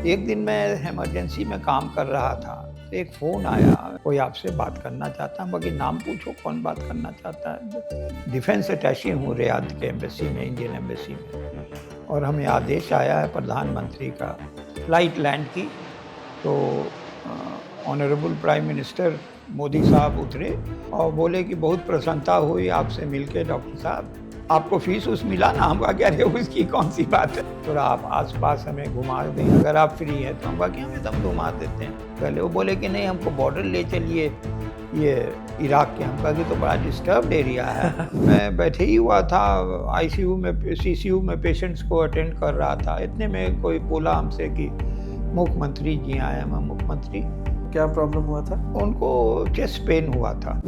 एक दिन मैं इमरजेंसी में काम कर रहा था, तो एक फ़ोन आया, कोई आपसे बात करना चाहता है। बाकी नाम पूछो, कौन बात करना चाहता है? डिफेंस अटैची हूँ रियाद के एम्बेसी में, इंडियन एम्बेसी में, और हमें आदेश आया है प्रधानमंत्री का, फ़्लाइट लैंड की। तो ऑनरेबल प्राइम मिनिस्टर मोदी साहब उतरे और बोले कि बहुत प्रसन्नता हुई आपसे मिलके डॉक्टर साहब, आपको फीस उस मिला ना? हम कहा कि अरे उसकी कौन सी बात है, थोड़ा आप आसपास हमें घुमा दें अगर आप फ्री हैं। तो हम कहा कि हम एकदम घुमा देते हैं। पहले वो बोले कि नहीं, हमको बॉर्डर ले चलिए, ये इराक के। हम कहा कि तो बड़ा डिस्टर्ब्ड एरिया है। मैं बैठे ही हुआ था आईसीयू में, सीसीयू में पेशेंट्स को अटेंड कर रहा था। इतने में कोई बोला हमसे कि मुख्यमंत्री जी आए हैं। मैं मुख्यमंत्री? क्या प्रॉब्लम हुआ था? उनको चेस्ट पेन हुआ था।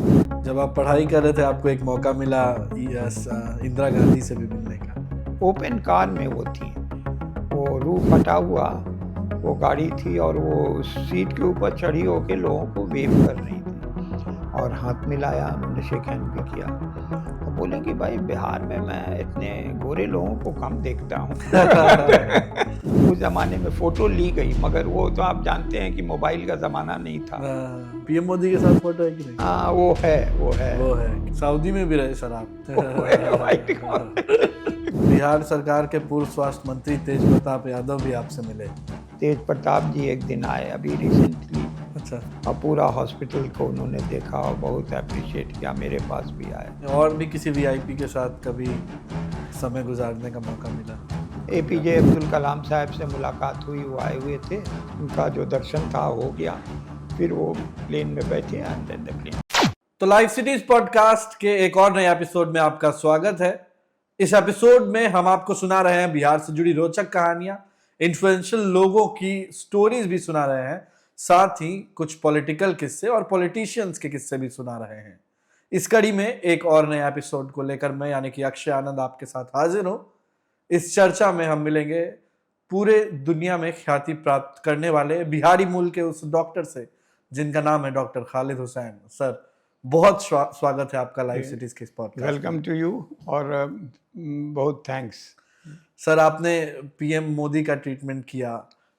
जब आप पढ़ाई कर रहे थे आपको एक मौका मिला इंदिरा गांधी से भी मिलने का। ओपन कार में वो थी, वो रूफ हटा हुआ वो गाड़ी थी, और वो सीट के ऊपर चढ़ी होकर लोगों को वेव कर रही थी और हाथ मिलाया, उन्होंने शेक हैंड भी किया। तो बोले कि भाई बिहार में मैं इतने गोरे लोगों को कम देखता हूँ। उस ज़माने में फ़ोटो ली गई, मगर वो तो आप जानते हैं कि मोबाइल का ज़माना नहीं था। पीएम मोदी के साथ फोटो है कि नहीं? हाँ, वो है। सऊदी में भी रहे सर आप। वो बिहार सरकार के पूर्व स्वास्थ्य मंत्री तेज प्रताप यादव भी आपसे मिले। तेज प्रताप जी एक दिन आए अभी रिसेंटली। अच्छा। और पूरा हॉस्पिटल को उन्होंने देखा और बहुत अप्रिशिएट किया। मेरे पास भी आए। और भी किसी वीआईपी के साथ कभी समय गुजारने का मौका मिला? एपीजे अब्दुल कलाम साहब से मुलाकात हुई, वो आए हुए थे, उनका जो दर्शन था हो गया। फिर वो प्लेन में बैठे एंड देन द प्लेन। तो लाइव सिटीज पॉडकास्ट के एक और नए एपिसोड में आपका स्वागत है। इस एपिसोड में हम आपको सुना रहे हैं बिहार से जुड़ी रोचक कहानियां, इन्फ्लुएंशियल लोगों की स्टोरीज भी सुना रहे हैं, साथ ही कुछ पॉलिटिकल किस्से और पॉलिटिशियंस के किस्से भी सुना रहे हैं। इस कड़ी में एक और नए एपिसोड को लेकर मैं यानी कि अक्षय आनंद आपके साथ हाजिर हूं। इस चर्चा में हम मिलेंगे पूरे दुनिया में ख्याति प्राप्त करने वाले बिहारी मूल के उस डॉक्टर से जिनका नाम है डॉक्टर खालिद हुसैन। सर, बहुत स्वागत है आपका लाइव सिटीज के पॉडकास्ट। वेलकम टू यू, और बहुत थैंक्स। सर, आपने पीएम मोदी का ट्रीटमेंट किया,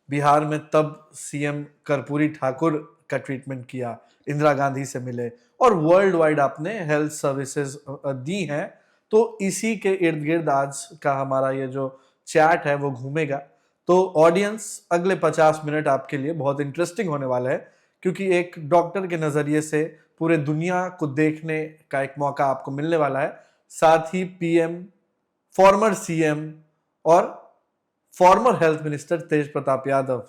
बिहार में तब सीएम कर्पूरी ठाकुर का ट्रीटमेंट किया, इंदिरा गांधी से मिले और वर्ल्ड वाइड आपने हेल्थ सर्विसेज दी हैं। तो इसी के इर्द गिर्द आज का हमारा ये जो चैट है वो घूमेगा। तो ऑडियंस, अगले 50 मिनट आपके लिए बहुत इंटरेस्टिंग होने वाला है, क्योंकि एक डॉक्टर के नजरिए से पूरे दुनिया को देखने का एक मौका आपको मिलने वाला है। साथ ही पीएम, फॉर्मर सीएम और फॉर्मर हेल्थ मिनिस्टर तेज प्रताप यादव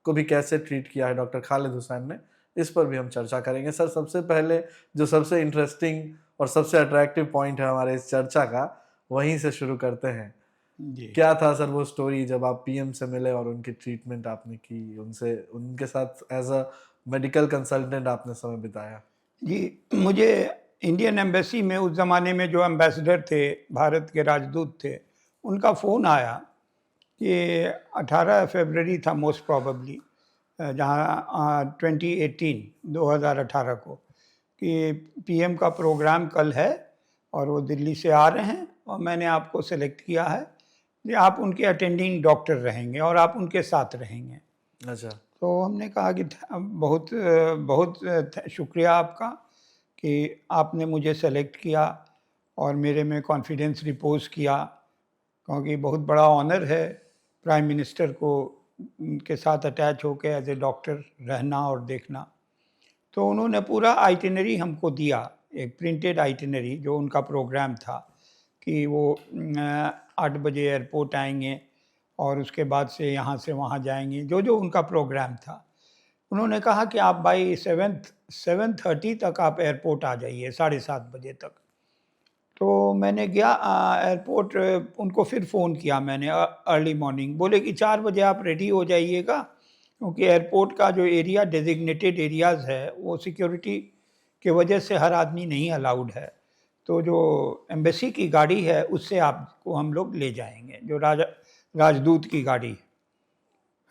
को भी कैसे ट्रीट किया है डॉक्टर खालिद हुसैन ने, इस पर भी हम चर्चा करेंगे। सर, सबसे पहले जो सबसे इंटरेस्टिंग और सबसे अट्रैक्टिव पॉइंट है हमारे इस चर्चा का, वहीं से शुरू करते हैं जी। क्या था सर वो स्टोरी जब आप पीएम से मिले और उनकी ट्रीटमेंट आपने की, उनसे, उनके साथ एज अ मेडिकल कंसल्टेंट आपने समय बिताया? जी, मुझे इंडियन एम्बेसी में उस ज़माने में जो एम्बेसडर थे, भारत के राजदूत थे, उनका फ़ोन आया कि 18 फरवरी था मोस्ट प्रॉबेबली, जहाँ 2018 को, कि पीएम का प्रोग्राम कल है और वो दिल्ली से आ रहे हैं और मैंने आपको सेलेक्ट किया है कि आप उनके अटेंडिंग डॉक्टर रहेंगे और आप उनके साथ रहेंगे। अच्छा। तो हमने कहा कि बहुत बहुत शुक्रिया आपका कि आपने मुझे सेलेक्ट किया और मेरे में कॉन्फिडेंस रिपोज किया, क्योंकि बहुत बड़ा ऑनर है प्राइम मिनिस्टर को उनके साथ अटैच होकर एज ए डॉक्टर रहना और देखना। तो उन्होंने पूरा आइटिनरी हमको दिया, एक प्रिंटेड आइटिनरी जो उनका प्रोग्राम था, कि वो 8 बजे एयरपोर्ट आएंगे और उसके बाद से यहाँ से वहाँ जाएंगे, जो जो उनका प्रोग्राम था। उन्होंने कहा कि आप बाई 7:30 तक आप एयरपोर्ट आ जाइए, 7:30 बजे तक। तो मैंने गया एयरपोर्ट, उनको फिर फ़ोन किया मैंने अर्ली मॉर्निंग। बोले कि 4 बजे आप रेडी हो जाइएगा, क्योंकि एयरपोर्ट का जो एरिया डेजिग्नेटेड एरियाज़ है वो सिक्योरिटी के वजह से हर आदमी नहीं अलाउड है। तो जो एम्बेसी की गाड़ी है उससे आपको हम लोग ले जाएंगे, जो राजदूत की गाड़ी है।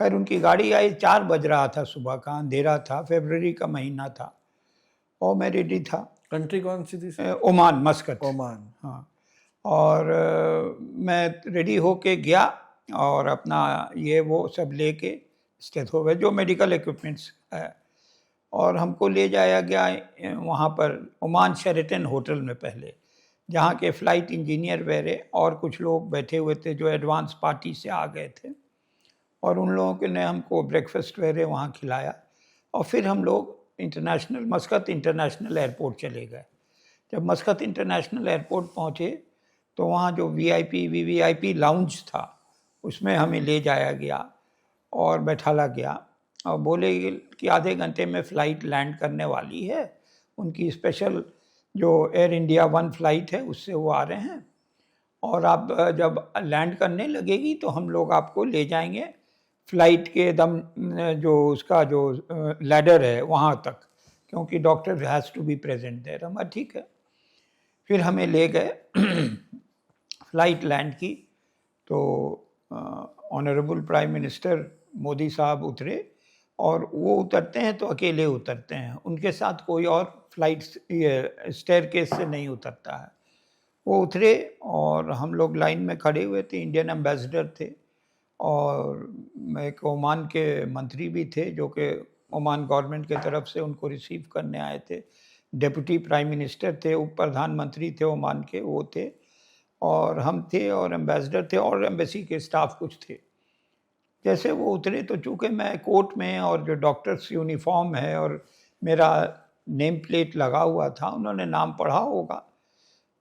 खैर उनकी गाड़ी आई, 4 बज रहा था सुबह का, अंधेरा था, फरवरी का महीना था और मैं रेडी था। कंट्री कौन सी थी? Oman, Muscat, Oman. हाँ। और मैं रेडी होके गया और अपना ये वो सब लेके स्टेथोवेस्ट जो मेडिकल इक्विपमेंट्स है, और हमको ले जाया गया वहाँ पर ओमान शेरेटन होटल में पहले, जहाँ के फ़्लाइट इंजीनियर वगैरह और कुछ लोग बैठे हुए थे जो एडवांस पार्टी से आ गए थे, और उन लोगों के ने हमको ब्रेकफास्ट वगैरह वहाँ खिलाया, और फिर हम लोग मस्कत इंटरनेशनल एयरपोर्ट चले गए। जब मस्कत इंटरनेशनल एयरपोर्ट पहुँचे तो वहाँ जो वीवीआईपी लाउंज था उसमें हमें ले जाया गया और बैठाला गया, और बोले कि आधे घंटे में फ़्लाइट लैंड करने वाली है। उनकी स्पेशल जो एयर इंडिया 1 फ़्लाइट है उससे वो आ रहे हैं, और आप जब लैंड करने लगेगी तो हम लोग आपको ले जाएंगे फ़्लाइट के एकदम जो उसका जो लैडर है वहाँ तक, क्योंकि doctor has to be present there. हम ठीक है। फिर हमें ले गए फ़्लाइट लैंड की, तो ऑनरेबल प्राइम मिनिस्टर मोदी साहब उतरे, और वो उतरते हैं तो अकेले उतरते हैं, उनके साथ कोई और फ्लाइट स्टेयरकेस से नहीं उतरता है। वो उतरे और हम लोग लाइन में खड़े हुए थे, इंडियन एम्बेसडर थे और एक ओमान के मंत्री भी थे जो कि ओमान गवर्नमेंट के तरफ से उनको रिसीव करने आए थे, डिप्टी प्राइम मिनिस्टर थे, उप प्रधानमंत्री थे ओमान के, वो थे, और हम थे, और एम्बेसडर थे, और एम्बेसी के स्टाफ कुछ थे। जैसे वो उतरे तो चूँकि मैं कोट में और जो डॉक्टर्स यूनिफॉर्म है और मेरा नेम प्लेट लगा हुआ था, उन्होंने नाम पढ़ा होगा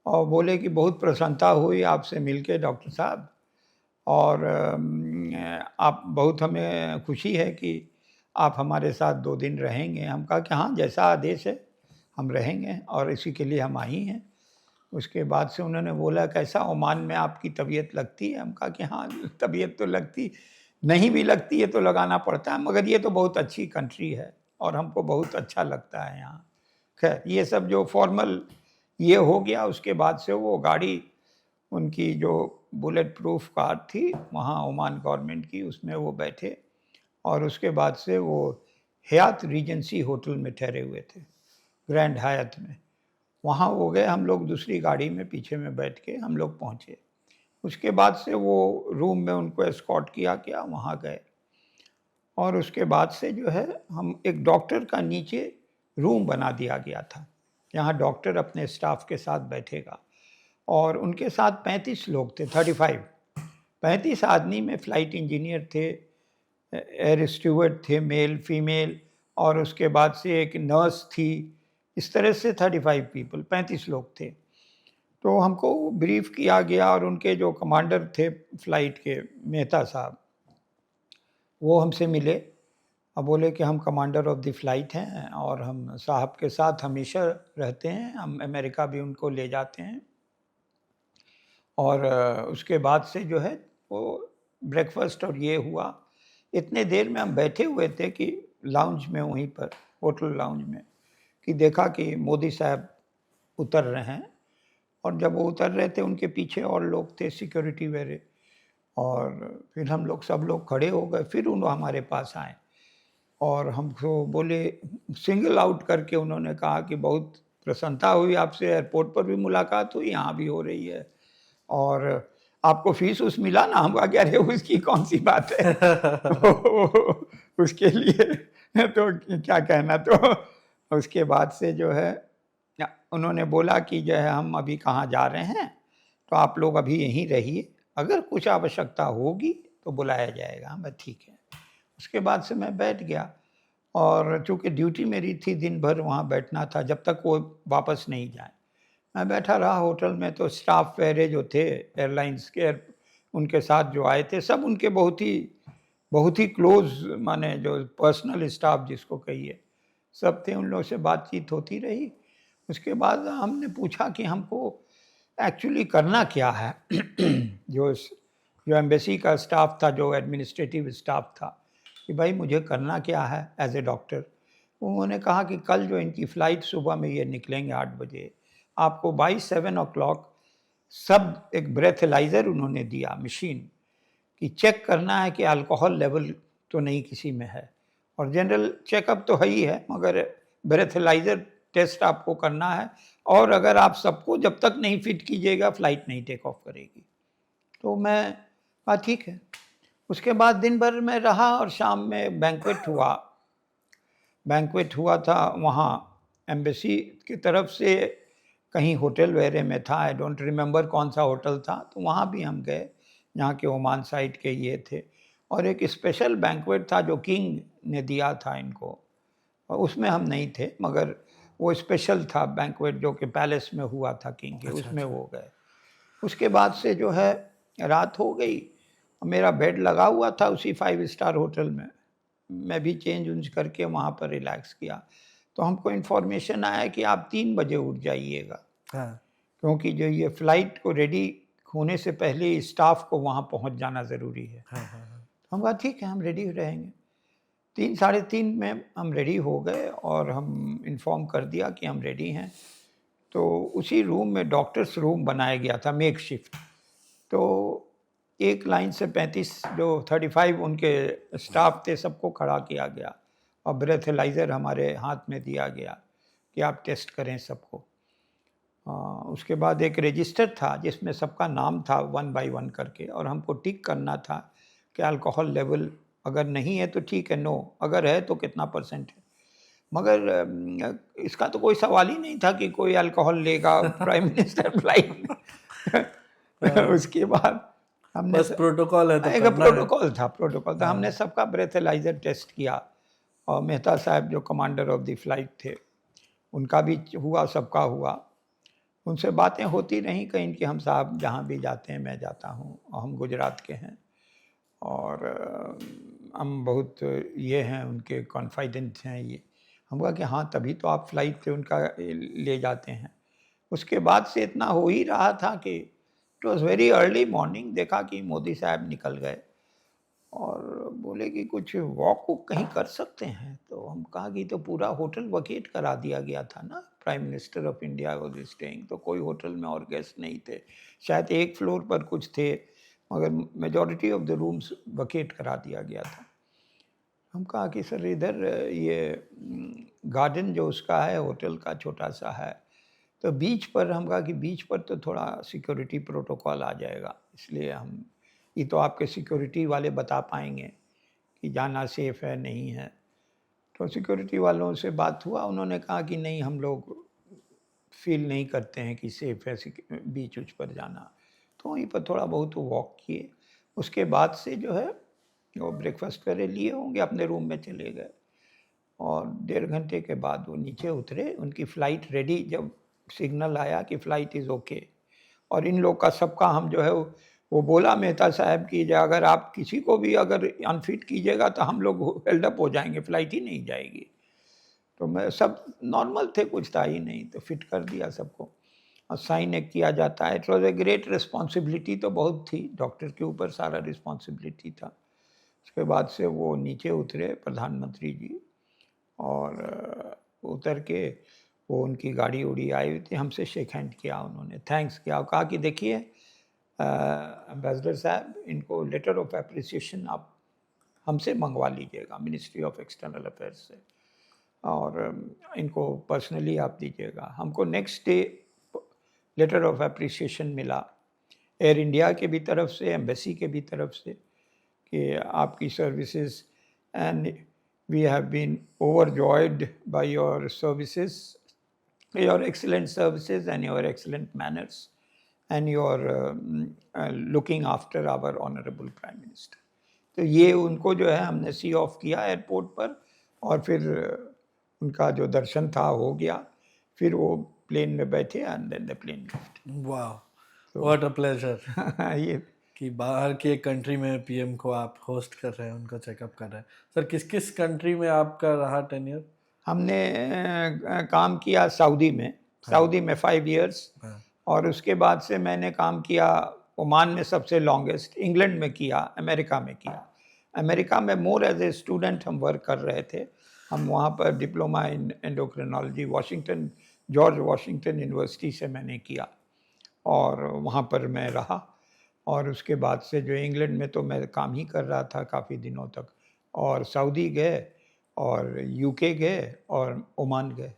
और बोले कि बहुत प्रसन्नता हुई आपसे मिलके डॉक्टर साहब, और आप बहुत हमें खुशी है कि आप हमारे साथ 2 दिन रहेंगे। हम कहा कि हाँ, जैसा आदेश है हम रहेंगे और इसी के लिए हम आई हैं। उसके बाद से उन्होंने बोला कैसा ओमान में आपकी तबीयत लगती है? हम कहा कि हाँ, तबीयत तो लगती नहीं भी लगती है तो लगाना पड़ता है, मगर ये तो बहुत अच्छी कंट्री है और हमको बहुत अच्छा लगता है यहाँ। खैर ये सब जो फॉर्मल ये हो गया, उसके बाद से वो गाड़ी उनकी जो बुलेट प्रूफ कार थी वहाँ ओमान गवर्नमेंट की, उसमें वो बैठे और उसके बाद से वो हयात रीजेंसी होटल में ठहरे हुए थे, ग्रैंड हयात में। वहाँ वो गए, हम लोग दूसरी गाड़ी में पीछे में बैठ के हम लोग पहुँचे। उसके बाद से वो रूम में उनको एस्कॉर्ट किया गया, वहाँ गए, और उसके बाद से जो है हम एक डॉक्टर का नीचे रूम बना दिया गया था, जहाँ डॉक्टर अपने स्टाफ के साथ बैठेगा, और उनके साथ 35 लोग थे, 35 आदमी में फ़्लाइट इंजीनियर थे, एयर स्टूवर्ड थे, मेल फीमेल, और उसके बाद से एक नर्स थी। इस तरह से 35 लोग थे। तो हमको ब्रीफ किया गया, और उनके जो कमांडर थे फ़्लाइट के, मेहता साहब, वो हमसे मिले और बोले कि हम कमांडर ऑफ द फ़्लाइट हैं और हम साहब के साथ हमेशा रहते हैं, हम अमेरिका भी उनको ले जाते हैं। और उसके बाद से जो है वो ब्रेकफास्ट और ये हुआ। इतने देर में हम बैठे हुए थे कि लाउंज में, वहीं पर होटल लाउंज में, कि देखा कि मोदी साहब उतर रहे हैं, और जब वो उतर रहे थे उनके पीछे और लोग थे सिक्योरिटी वगैरह, और फिर हम लोग सब लोग खड़े हो गए। फिर उन्होंने हमारे पास आए और हमको बोले, सिंगल आउट करके उन्होंने कहा कि बहुत प्रसन्नता हुई आपसे, एयरपोर्ट पर भी मुलाकात हुई, यहाँ भी हो रही है, और आपको फीस उस मिला ना? हम कहा कि अरे उसकी कौन सी बात है तो उसके लिए तो क्या कहना। तो उसके बाद से जो है उन्होंने बोला कि जो है हम अभी कहाँ जा रहे हैं, तो आप लोग अभी यहीं रहिए, अगर कुछ आवश्यकता होगी तो बुलाया जाएगा। मैं ठीक है। उसके बाद से मैं बैठ गया, और चूँकि ड्यूटी मेरी थी, दिन भर वहाँ बैठना था जब तक वो वापस नहीं जाए। मैं बैठा रहा होटल में, तो स्टाफ वगैरह जो थे एयरलाइंस के, उनके साथ जो आए थे, सब उनके बहुत ही क्लोज़, माने जो पर्सनल स्टाफ जिसको कहिए, सब थे। उन लोगों से बातचीत होती रही। उसके बाद हमने पूछा कि हमको एक्चुअली करना क्या है जो एम्बेसी का स्टाफ था, जो एडमिनिस्ट्रेटिव स्टाफ था, कि भाई मुझे करना क्या है एज ए डॉक्टर। उन्होंने कहा कि कल जो इनकी फ़्लाइट सुबह में ये निकलेंगे 8 बजे, आपको बाई 7 o'clock सब एक ब्रेथलाइज़र उन्होंने दिया मशीन, कि चेक करना है कि अल्कोहल लेवल तो नहीं किसी में है, और जनरल चेकअप तो है ही है, मगर ब्रेथलाइज़र टेस्ट आपको करना है, और अगर आप सबको जब तक नहीं फिट कीजिएगा फ़्लाइट नहीं टेक ऑफ करेगी। तो मैं कहा ठीक है। उसके बाद दिन भर मैं रहा और शाम में बैंक्वेट हुआ था वहाँ एम्बेसी की तरफ से, कहीं होटल वगैरह में था, आई डोंट रिमेम्बर कौन सा होटल था, तो वहाँ भी हम गए, यहाँ के ओमान साइड के ये थे। और एक स्पेशल बैंक्वेट था जो किंग ने दिया था इनको, और उसमें हम नहीं थे, मगर वो स्पेशल था बैंक्वेट जो कि पैलेस में हुआ था किंग के, अच्छा, उसमें अच्छा। वो गए। उसके बाद से जो है रात हो गई, मेरा बेड लगा हुआ था उसी 5 स्टार होटल में, मैं भी चेंज उंज करके वहाँ पर रिलैक्स किया। तो हमको इन्फॉर्मेशन आया कि आप 3 बजे उठ जाइएगा, हाँ, क्योंकि जो ये फ्लाइट को रेडी होने से पहले स्टाफ को वहाँ पहुँच जाना ज़रूरी है। हाँ, हाँ, हाँ। हम कहा ठीक है, हम रेडी रहेंगे। 3 साढ़े 3 में हम रेडी हो गए और हम इन्फॉर्म कर दिया कि हम रेडी हैं। तो उसी रूम में डॉक्टर्स रूम बनाया गया था मेकशिफ्ट। तो एक लाइन से 35 जो 35 उनके स्टाफ थे सबको खड़ा किया गया और ब्रेथेलाइज़र हमारे हाथ में दिया गया कि आप टेस्ट करें सबको। उसके बाद एक रजिस्टर था जिसमें सबका नाम था 1 बाय 1 करके, और हमको टिक करना था कि अल्कोहल लेवल अगर नहीं है तो ठीक है, नो, अगर है तो कितना परसेंट है। मगर इसका तो कोई सवाल ही नहीं था कि कोई अल्कोहल लेगा प्राइम मिनिस्टर फ्लाइट में। हाँ, उसके बाद हमने बस प्रोटोकॉल है तो एक करना है। प्रोटोकॉल था, हमने हाँ, सबका ब्रेथेलाइजर टेस्ट किया, और मेहता साहब जो कमांडर ऑफ द फ्लाइट थे उनका भी हुआ, सबका हुआ। उनसे बातें होती रहीं कहीं कि हम साहब जहाँ भी जाते हैं मैं जाता हूँ, और हम गुजरात के हैं, और हम बहुत ये हैं उनके कॉन्फिडेंट हैं ये। हम कहा कि हाँ तभी तो आप फ्लाइट से उनका ले जाते हैं। उसके बाद से इतना हो ही रहा था कि it was very early morning, देखा कि मोदी साहब निकल गए और बोले कि कुछ वॉक वूक कहीं कर सकते हैं। तो हम कहा कि तो पूरा होटल वकेट करा दिया गया था ना, prime minister of India was staying, तो कोई होटल में और गेस्ट नहीं थे, शायद एक फ्लोर पर कुछ थे, मगर majority of the rooms vacate करा दिया गया था। हम कहा कि सर इधर ये गार्डन जो उसका है होटल का छोटा सा है, तो बीच पर, हम कहा कि बीच पर तो थोड़ा सिक्योरिटी प्रोटोकॉल आ जाएगा, इसलिए हम, ये तो आपके सिक्योरिटी वाले बता पाएंगे कि जाना सेफ़ है नहीं है। तो सिक्योरिटी वालों से बात हुआ, उन्होंने कहा कि नहीं हम लोग फ़ील नहीं करते हैं कि सेफ़ है बीच उच पर जाना। तो वहीं पर थोड़ा बहुत वॉक किए, उसके बाद से जो है वो ब्रेकफ़ास्ट वगैरह लिए होंगे, अपने रूम में चले गए, और 1.5 घंटे के बाद वो नीचे उतरे, उनकी फ़्लाइट रेडी, जब सिग्नल आया कि फ़्लाइट इज़ ओके, और इन लोग का सबका हम जो है वो बोला मेहता साहब कि अगर आप किसी को भी अगर अनफिट कीजिएगा तो हम लोग हेल्ड अप हो जाएंगे, फ़्लाइट ही नहीं जाएगी। तो मैं, सब नॉर्मल थे, कुछ था ही नहीं, तो फिट कर दिया सबको, और साइन एक किया जाता है। It was a great responsibility, तो बहुत थी, डॉक्टर के ऊपर सारा रिस्पॉन्सिबिलिटी था। उसके बाद से वो नीचे उतरे प्रधानमंत्री जी, और उतर के वो उनकी गाड़ी उड़ी आई हुई थी, हमसे शेक हैंड किया, उन्होंने थैंक्स किया और कहा कि देखिए एम्बेसडर साहब, इनको लेटर ऑफ एप्रिसिएशन आप हमसे मंगवा लीजिएगा मिनिस्ट्री ऑफ एक्सटर्नल अफेयर्स से, और इनको पर्सनली आप दीजिएगा। हमको next day letter of appreciation मिला एयर इंडिया के भी तरफ से, एम्बेसी के भी तरफ से, कि आपकी services, and we have been overjoyed by your services, your excellent services and your excellent manners and your looking after our honourable prime minister. तो ये उनको जो है हमने सी ऑफ किया एयरपोर्ट पर, और फिर उनका जो दर्शन था हो गया, फिर वो प्लेन में बैठे and then the plane lift. वाह, तो व्हाट अ प्लेजर ये कि बाहर की एक कंट्री में पीएम को आप होस्ट कर रहे हैं, उनका चेकअप कर रहे हैं। सर किस किस कंट्री में आपका रहा टेन्योर? हमने काम किया सऊदी में, सऊदी में 5 इयर्स, हाँ, और उसके बाद से मैंने काम किया ओमान में सबसे लॉन्गेस्ट, इंग्लैंड में किया, अमेरिका में किया। अमेरिका में मोर एज ए स्टूडेंट हम वर्क कर रहे थे, हम वहाँ पर diploma in endocrinology Washington, George Washington university से मैंने किया, और वहाँ पर मैं रहा, और उसके बाद से जो इंग्लैंड में तो मैं काम ही कर रहा था काफ़ी दिनों तक, और सऊदी गए, और यूके गए, और ओमान गए।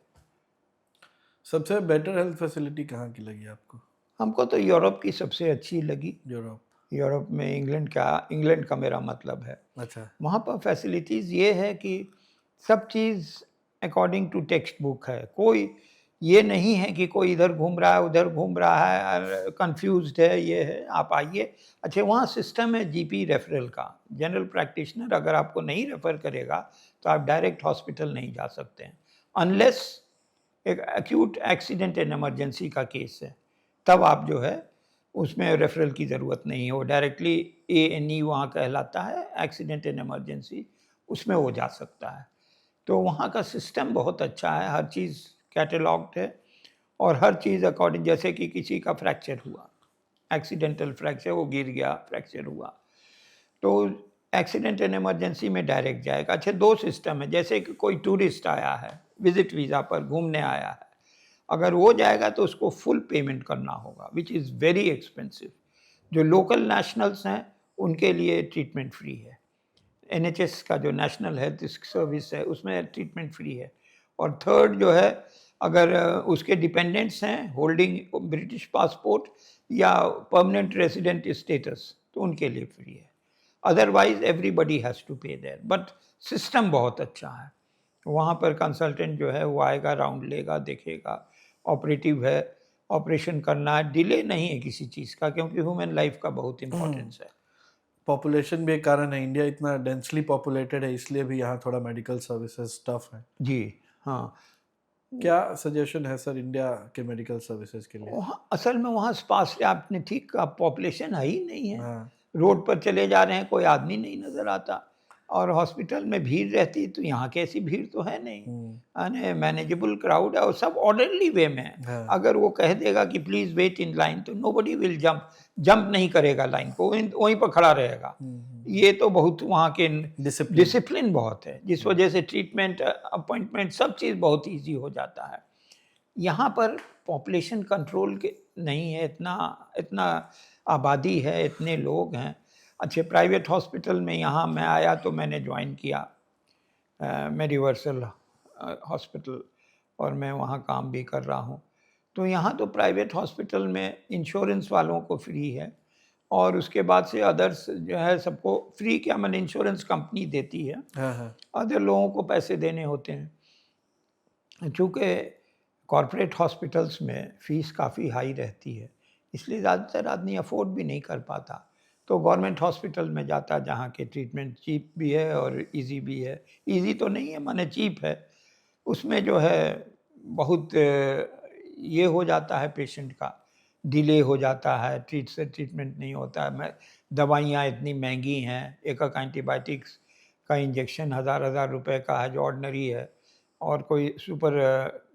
सबसे बेटर हेल्थ फैसिलिटी कहाँ की लगी आपको? हमको तो यूरोप की सबसे अच्छी लगी, यूरोप। यूरोप में इंग्लैंड का मेरा मतलब है। अच्छा। वहाँ पर फैसिलिटीज़ ये है कि सब चीज़ अकॉर्डिंग टू टेक्स्ट बुक है। कोई ये नहीं है कि कोई इधर घूम रहा है, उधर घूम रहा है और कन्फ्यूज़्ड है, ये है, आप आइए। अच्छा, वहाँ सिस्टम है जीपी रेफरल का। जनरल प्रैक्टिशनर अगर आपको नहीं रेफ़र करेगा, तो आप डायरेक्ट हॉस्पिटल नहीं जा सकते हैं। अनलेस एक एक्यूट एक्सीडेंट एंड इमरजेंसी का केस है, तब आप जो है उसमें रेफरल की ज़रूरत नहीं है। वो डायरेक्टली एएनई वहाँ कहलाता है, एक्सीडेंट एंड इमरजेंसी, उसमें वो जा सकता है। तो वहाँ का सिस्टम बहुत अच्छा है, हर चीज़ कैटलॉग्ड है और हर चीज़ अकॉर्डिंग, जैसे कि किसी का फ्रैक्चर हुआ, एक्सीडेंटल फ्रैक्चर, वो गिर गया, फ्रैक्चर हुआ, तो एक्सीडेंट एंड इमरजेंसी में डायरेक्ट जाएगा। अच्छा, 2 सिस्टम है, जैसे कि कोई टूरिस्ट आया है, विज़िट वीज़ा पर घूमने आया है, अगर वो जाएगा तो उसको फुल पेमेंट करना होगा, व्हिच इज़ वेरी एक्सपेंसिव। जो लोकल नेशनल्स हैं, उनके लिए ट्रीटमेंट फ्री है। एनएचएस का जो नेशनल हेल्थ सर्विस है, उसमें ट्रीटमेंट फ्री है। और थर्ड जो है, अगर उसके डिपेंडेंट्स हैं होल्डिंग ब्रिटिश पासपोर्ट या परमानेंट रेजिडेंट स्टेटस, तो उनके लिए फ्री है। अदरवाइज एवरीबडी हैज़ टू पे देयर, बट सिस्टम बहुत अच्छा है। वहाँ पर कंसल्टेंट जो है वो आएगा, राउंड लेगा, देखेगा, ऑपरेटिव है, ऑपरेशन करना है, डिले नहीं है किसी चीज़ का, क्योंकि ह्यूमन लाइफ का बहुत इंपॉर्टेंस है। पॉपुलेशन भी एक कारण है, इंडिया इतना डेंसली पॉपुलेटेड है, इसलिए भी यहाँ थोड़ा मेडिकल सर्विसेज टफ है। जी हाँ। क्या सजेशन है सर इंडिया के मेडिकल सर्विसेज के लिए? वहाँ असल में वहाँ स्पास आपने ठीक कहा, पॉपुलेशन है ही नहीं है। हाँ। रोड पर चले जा रहे हैं, कोई आदमी नहीं नज़र आता, और हॉस्पिटल में भीड़ रहती, तो यहाँ कैसी भीड़ तो है नहीं। यानी मैनेजेबल क्राउड है और सब ऑर्डरली वे में है। हाँ। अगर वो कह देगा कि प्लीज़ वेट इन लाइन, तो नोबडी विल जंप नहीं करेगा लाइन को, वहीं पर खड़ा रहेगा। ये तो बहुत वहाँ के डिसिप्लिन बहुत है, जिस वजह से ट्रीटमेंट, अपॉइंटमेंट, सब चीज़ बहुत ईजी हो जाता है। यहाँ पर पॉपुलेशन कंट्रोल के नहीं है, इतना आबादी है, इतने लोग हैं। अच्छे प्राइवेट हॉस्पिटल में यहाँ मैं आया तो मैंने ज्वाइन किया मेडिवर्सल हॉस्पिटल, और मैं वहाँ काम भी कर रहा हूँ। तो यहाँ तो प्राइवेट हॉस्पिटल में इंश्योरेंस वालों को फ्री है, और उसके बाद से अदर्स जो है सबको फ्री, क्या मैंने इंश्योरेंस कंपनी देती है, हाँ। अदर लोगों को पैसे देने होते हैं। चूँकि कॉरपोरेट हॉस्पिटल्स में फ़ीस काफ़ी हाई रहती है, इसलिए ज़्यादातर आदमी अफोर्ड भी नहीं कर पाता, तो गवर्नमेंट हॉस्पिटल में जाता, जहाँ के ट्रीटमेंट चीप भी है और इजी भी है। इजी तो नहीं है, माने चीप है। उसमें जो है बहुत ये हो जाता है, पेशेंट का डिले हो जाता है, ट्रीटमेंट नहीं होता है। दवाइयाँ इतनी महंगी हैं, एक एंटीबायोटिक्स का इंजेक्शन हज़ार रुपए का है जो ऑर्डिनरी है, और कोई सुपर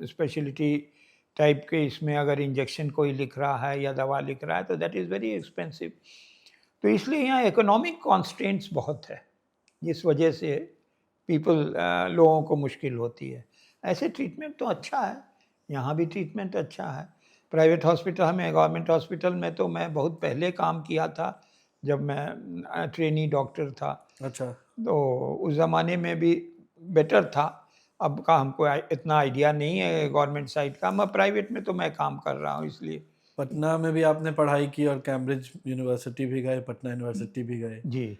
स्पेशलिटी टाइप के इसमें अगर इंजेक्शन कोई लिख रहा है या दवा लिख रहा है, तो दैट इज़ वेरी एक्सपेंसिव। तो इसलिए यहाँ इकोनॉमिक कॉन्स्ट्रेंट्स बहुत है, जिस वजह से लोगों को मुश्किल होती है। ऐसे ट्रीटमेंट तो अच्छा है, यहाँ भी ट्रीटमेंट अच्छा है। प्राइवेट हॉस्पिटल में, गवर्नमेंट हॉस्पिटल में तो मैं बहुत पहले काम किया था, जब मैं ट्रेनी डॉक्टर था। अच्छा। तो उस ज़माने में भी बेटर था, अब का हमको इतना आइडिया नहीं है गवर्नमेंट साइड का। मैं प्राइवेट में तो मैं काम कर रहा हूँ, इसलिए। पटना में भी आपने पढ़ाई की और कैम्ब्रिज यूनिवर्सिटी भी गए, पटना यूनिवर्सिटी भी गए। जी।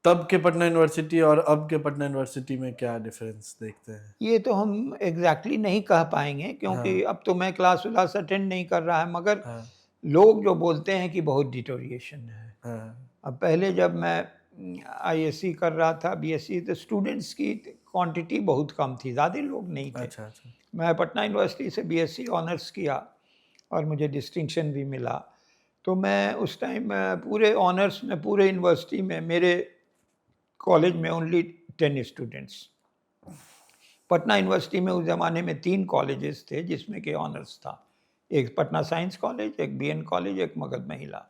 तब के पटना यूनिवर्सिटी और अब के पटना यूनिवर्सिटी में क्या डिफरेंस देखते हैं? ये तो हम एग्जैक्टली नहीं कह पाएंगे, क्योंकि अब तो मैं क्लास व्लास अटेंड नहीं कर रहा है, मगर हाँ। लोग जो बोलते हैं कि बहुत डिटोरिएशन है। हाँ। अब पहले जब मैं आईएससी कर रहा था, बीएससी, तो स्टूडेंट्स की क्वांटिटी बहुत कम थी, ज़्यादा लोग नहीं थे। अच्छा। मैं पटना यूनिवर्सिटी से बीएससी ऑनर्स किया और मुझे डिस्टिंक्शन भी मिला। तो मैं उस टाइम पूरे ऑनर्स में, पूरे यूनिवर्सिटी में, मेरे कॉलेज में ओनली 10 स्टूडेंट्स। पटना यूनिवर्सिटी में उस ज़माने में 3 कॉलेजेस थे जिसमें कि ऑनर्स था। एक पटना साइंस कॉलेज, एक बीएन कॉलेज, एक मगध महिला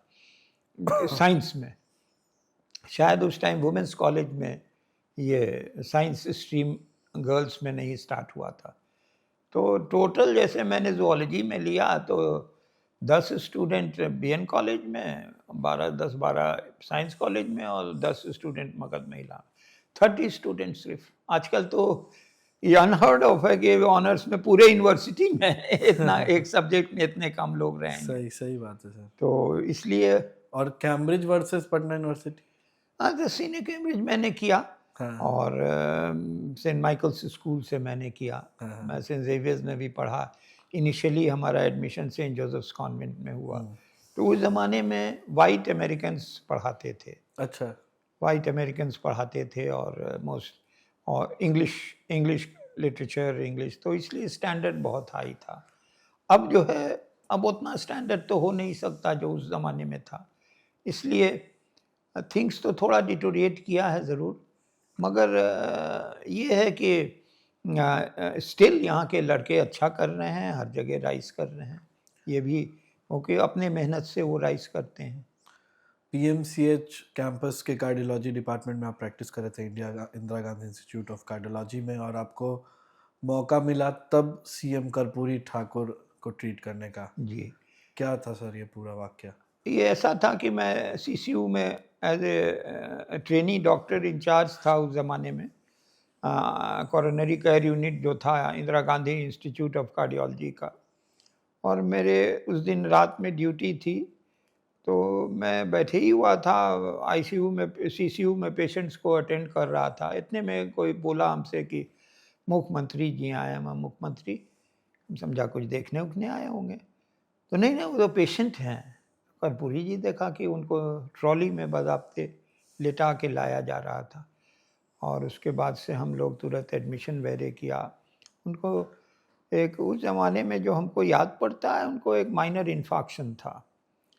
साइंस में। शायद उस टाइम वुमेंस कॉलेज में ये साइंस स्ट्रीम गर्ल्स में नहीं स्टार्ट हुआ था। तो टोटल जैसे मैंने ज़ूलॉजी में लिया तो 10 स्टूडेंट बीएन कॉलेज में, 10-12 साइंस कॉलेज में, और 10 स्टूडेंट मगध महिला। 30 स्टूडेंट सिर्फ। आजकल तो ये अनहर्ड ऑफ है कि ऑनर्स में पूरे यूनिवर्सिटी में इतना एक सब्जेक्ट में इतने कम लोग रहेंगे। सही बात है सर। तो इसलिए और कैम्ब्रिज वर्सेस पटना यूनिवर्सिटी? हाँ, तो सीनियर कैम्ब्रिज मैंने किया हाँ। और सेंट माइकल्स स्कूल से मैंने किया। हाँ। मैं सेंट जेवियर्स में भी पढ़ा। इनिशियली हमारा एडमिशन सेंट जोसेफ्स कॉन्वेंट में हुआ। तो उस ज़माने में वाइट अमेरिकन्स पढ़ाते थे। अच्छा। वाइट अमेरिकन्स पढ़ाते थे और और इंग्लिश इंग्लिश लिटरेचर इंग्लिश, तो इसलिए स्टैंडर्ड बहुत हाई था। अब जो है, अब उतना स्टैंडर्ड तो हो नहीं सकता जो उस ज़माने में था। इसलिए थिंग्स तो थोड़ा डिटोरिएट किया है ज़रूर, मगर ये है कि स्टिल यहाँ के लड़के अच्छा कर रहे हैं, हर जगह राइज़ कर रहे हैं। ये भी क्योंकि अपने मेहनत से वो राइज़ करते हैं। पीएमसीएच कैंपस के कार्डियोलॉजी डिपार्टमेंट में आप प्रैक्टिस कर रहे थे, Indira Gandhi institute of cardiology में, और आपको मौका मिला तब सीएम कर्पूरी ठाकुर को ट्रीट करने का। जी। क्या था सर ये पूरा वाक्य? ये ऐसा था कि मैं सीसीयू में as a trainee doctor in charge था उस ज़माने में। कोरोनरी केयर यूनिट जो था Indira Gandhi institute of cardiology का, और मेरे उस दिन रात में ड्यूटी थी, तो मैं बैठे ही हुआ था आईसीयू में, सीसीयू में पेशेंट्स को अटेंड कर रहा था। इतने में कोई बोला हमसे कि मुख्यमंत्री जी आए हैं। मैं मुख्यमंत्री, हम समझा कुछ देखने उखने आए होंगे। तो नहीं नहीं, वो तो पेशेंट हैं। कर्पूरी जी देखा कि उनको ट्रॉली में बाज़ाब्ते लेटा के लाया जा रहा था, और उसके बाद से हम लोग तुरंत एडमिशन वगैरह किया। उनको एक उस ज़माने में जो हमको याद पड़ता है, उनको एक माइनर इन्फाक्शन था।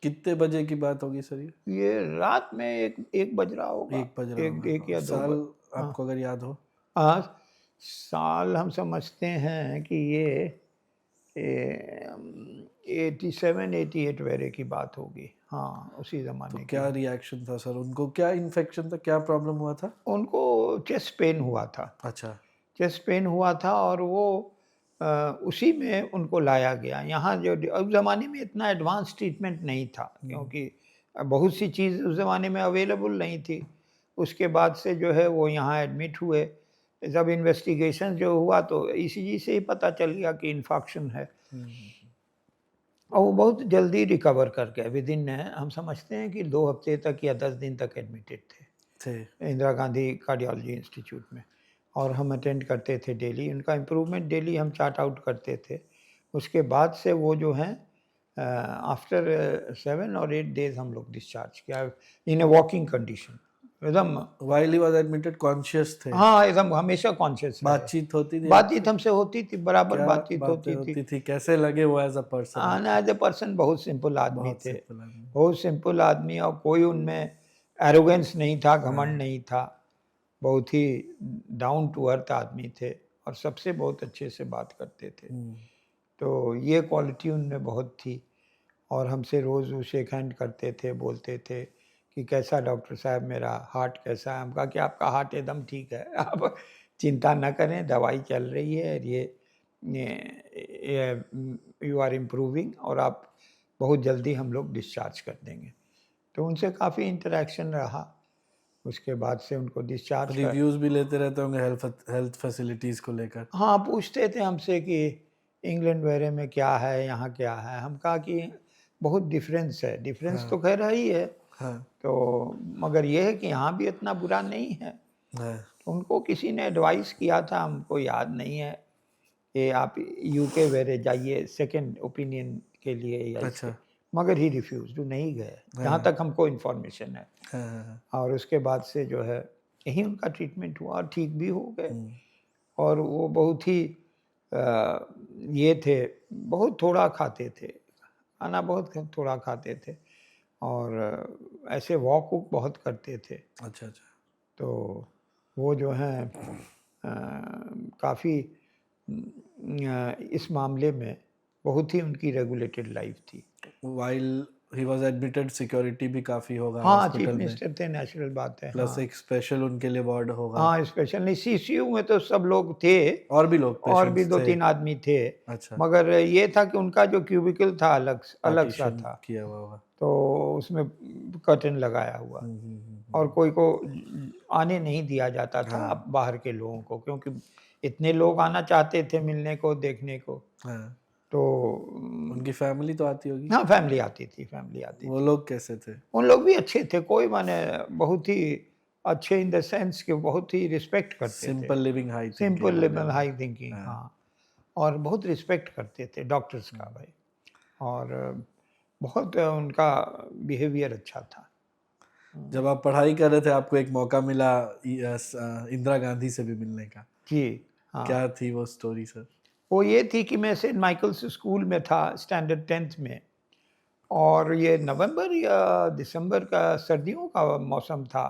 कितने बजे की बात होगी सर ये? ये रात में एक बज रहा होगा, 1 बज रहा एक होगा। या 2 साल बज। हाँ आपको अगर याद हो? हाँ, साल हम समझते हैं कि ये 87-88 वगैरह की बात होगी। हाँ, उसी तो ज़माने की क्या है। रिएक्शन था सर? उनको क्या इन्फेक्शन था, क्या प्रॉब्लम हुआ था? उनको चेस्ट पेन हुआ था। अच्छा। चेस्ट पेन हुआ था और वो उसी में उनको लाया गया। यहाँ जो उस ज़माने में इतना एडवांस ट्रीटमेंट नहीं था, क्योंकि बहुत सी चीज़ उस ज़माने में अवेलेबल नहीं थी। उसके बाद से जो है वो यहाँ एडमिट हुए। जब इन्वेस्टिगेशन जो हुआ तो ईसीजी से ही पता चल गया कि इन्फेक्शन है, और वो बहुत जल्दी रिकवर कर गए। विदिन हम समझते हैं कि 2 हफ्ते तक या 10 दिन तक एडमिटेड थे इंदिरा गांधी कार्डियोलॉजी इंस्टीट्यूट में, और हम अटेंड करते थे डेली। उनका इम्प्रूवमेंट डेली हम चार्ट आउट करते थे। उसके बाद से वो जो हैं आफ्टर 7 और 8 डेज हम लोग डिस्चार्ज किया इन ए वॉकिंग कंडीशन, एकदम। While he was admitted conscious थे? हाँ, एकदम हमेशा कॉन्शियस रहे। बातचीत होती थी बातचीत आपसे? हमसे होती थी, बराबर क्या बातचीत बातें होती थी। होती थी? कैसे लगे वो एज अ पर्सन आना आपको? एज ए पर्सन बहुत सिंपल आदमी बहुत थे। सिंपल आदमी। बहुत सिंपल आदमी, और कोई उनमें एरोगेंस नहीं था, घमंड नहीं था। बहुत ही डाउन टू अर्थ आदमी थे, और सबसे बहुत अच्छे से बात करते थे। तो ये क्वालिटी उनमें बहुत थी। और हमसे रोज़ वो शेक हैंड करते थे, बोलते थे कि कैसा डॉक्टर साहब, मेरा हार्ट कैसा है। हम कहा कि आपका हार्ट एकदम ठीक है, आप चिंता न करें, दवाई चल रही है, यू आर इम्प्रूविंग, और आप बहुत जल्दी हम लोग डिस्चार्ज कर देंगे। तो उनसे काफ़ी इंटरेक्शन रहा। उसके बाद से उनको डिस्चार्ज कर, रिव्यूज भी लेते रहते होंगे हेल्थ फैसिलिटीज को लेकर? हाँ, पूछते थे हमसे कि इंग्लैंड वगैरह में क्या है, यहाँ क्या है। हम कहा कि बहुत डिफरेंस है। डिफरेंस तो खैर है ही है, हाँ। तो मगर ये है कि यहाँ भी इतना बुरा नहीं है। हाँ। तो उनको किसी ने एडवाइस किया था, हमको याद नहीं है, कि आप यूके वगैरह जाइए सेकंड ओपिनियन के लिए या इसके। अच्छा। मगर ही रिफ्यूज, नहीं गए, जहाँ तक हमको इन्फॉर्मेशन है। हाँ। और उसके बाद से जो है यही उनका ट्रीटमेंट हुआ, और ठीक भी हो गए। और वो बहुत ही ये थे, बहुत थोड़ा खाते थे, खाना बहुत थोड़ा खाते थे, और ऐसे वॉक वूक बहुत करते थे। अच्छा। तो वो जो हैं काफ़ी इस मामले में बहुत ही उनकी रेगुलेटेड लाइफ थी। While he was admitted security भी काफी होगा हाँ, चीफ हॉस्पिटल में, मिनिस्टर थे, नेचुरल बात है। प्लस हाँ एक स्पेशल उनके लिए वार्ड होगा। हाँ, स्पेशल नहीं, सीसीयू में तो सब लोग थे, और भी लोग और भी पेशेंट्स थे? 2-3 आदमी थे। अच्छा। मगर ये था कि उनका जो क्यूबिकल था अलग अलग सा पार्टीशन था, किया हुआ होगा। तो उसमें कर्टन लगाया हुआ, और कोई को आने नहीं दिया जाता था बाहर के लोगों को, क्योंकि इतने लोग आना चाहते थे मिलने को, देखने को। हाँ। तो उनकी फैमिली तो आती होगी। हाँ, फैमिली आती थी, फैमिली आती वो थी। लोग कैसे थे? उन लोग भी अच्छे थे, कोई माने बहुत ही अच्छे इन द सेंस कि बहुत ही रिस्पेक्ट करते थे। Simple living high simple thinking level वगैरह। हाई थिंकिंग, हाँ। हाँ। और बहुत रिस्पेक्ट करते थे डॉक्टर्स का भाई। और बहुत उनका बिहेवियर अच्छा था। जब आप पढ़ाई कर रहे थे आपको एक मौका मिला इंदिरा गांधी से भी मिलने का। जी, हाँ। क्या थी वो स्टोरी सर? वो ये थी कि मैं सेंट माइकल्स स्कूल में था स्टैंडर्ड 10th में, और ये नवंबर या दिसंबर का सर्दियों का मौसम था।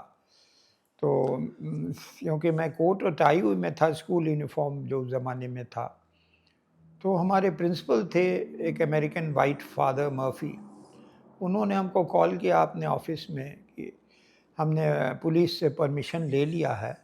तो क्योंकि मैं कोट और टाई हुई में था, स्कूल यूनिफॉर्म जो उस ज़माने में था। तो हमारे प्रिंसिपल थे एक अमेरिकन वाइट फादर मर्फी। उन्होंने हमको कॉल किया अपने ऑफिस में कि हमने पुलिस से परमिशन ले लिया है,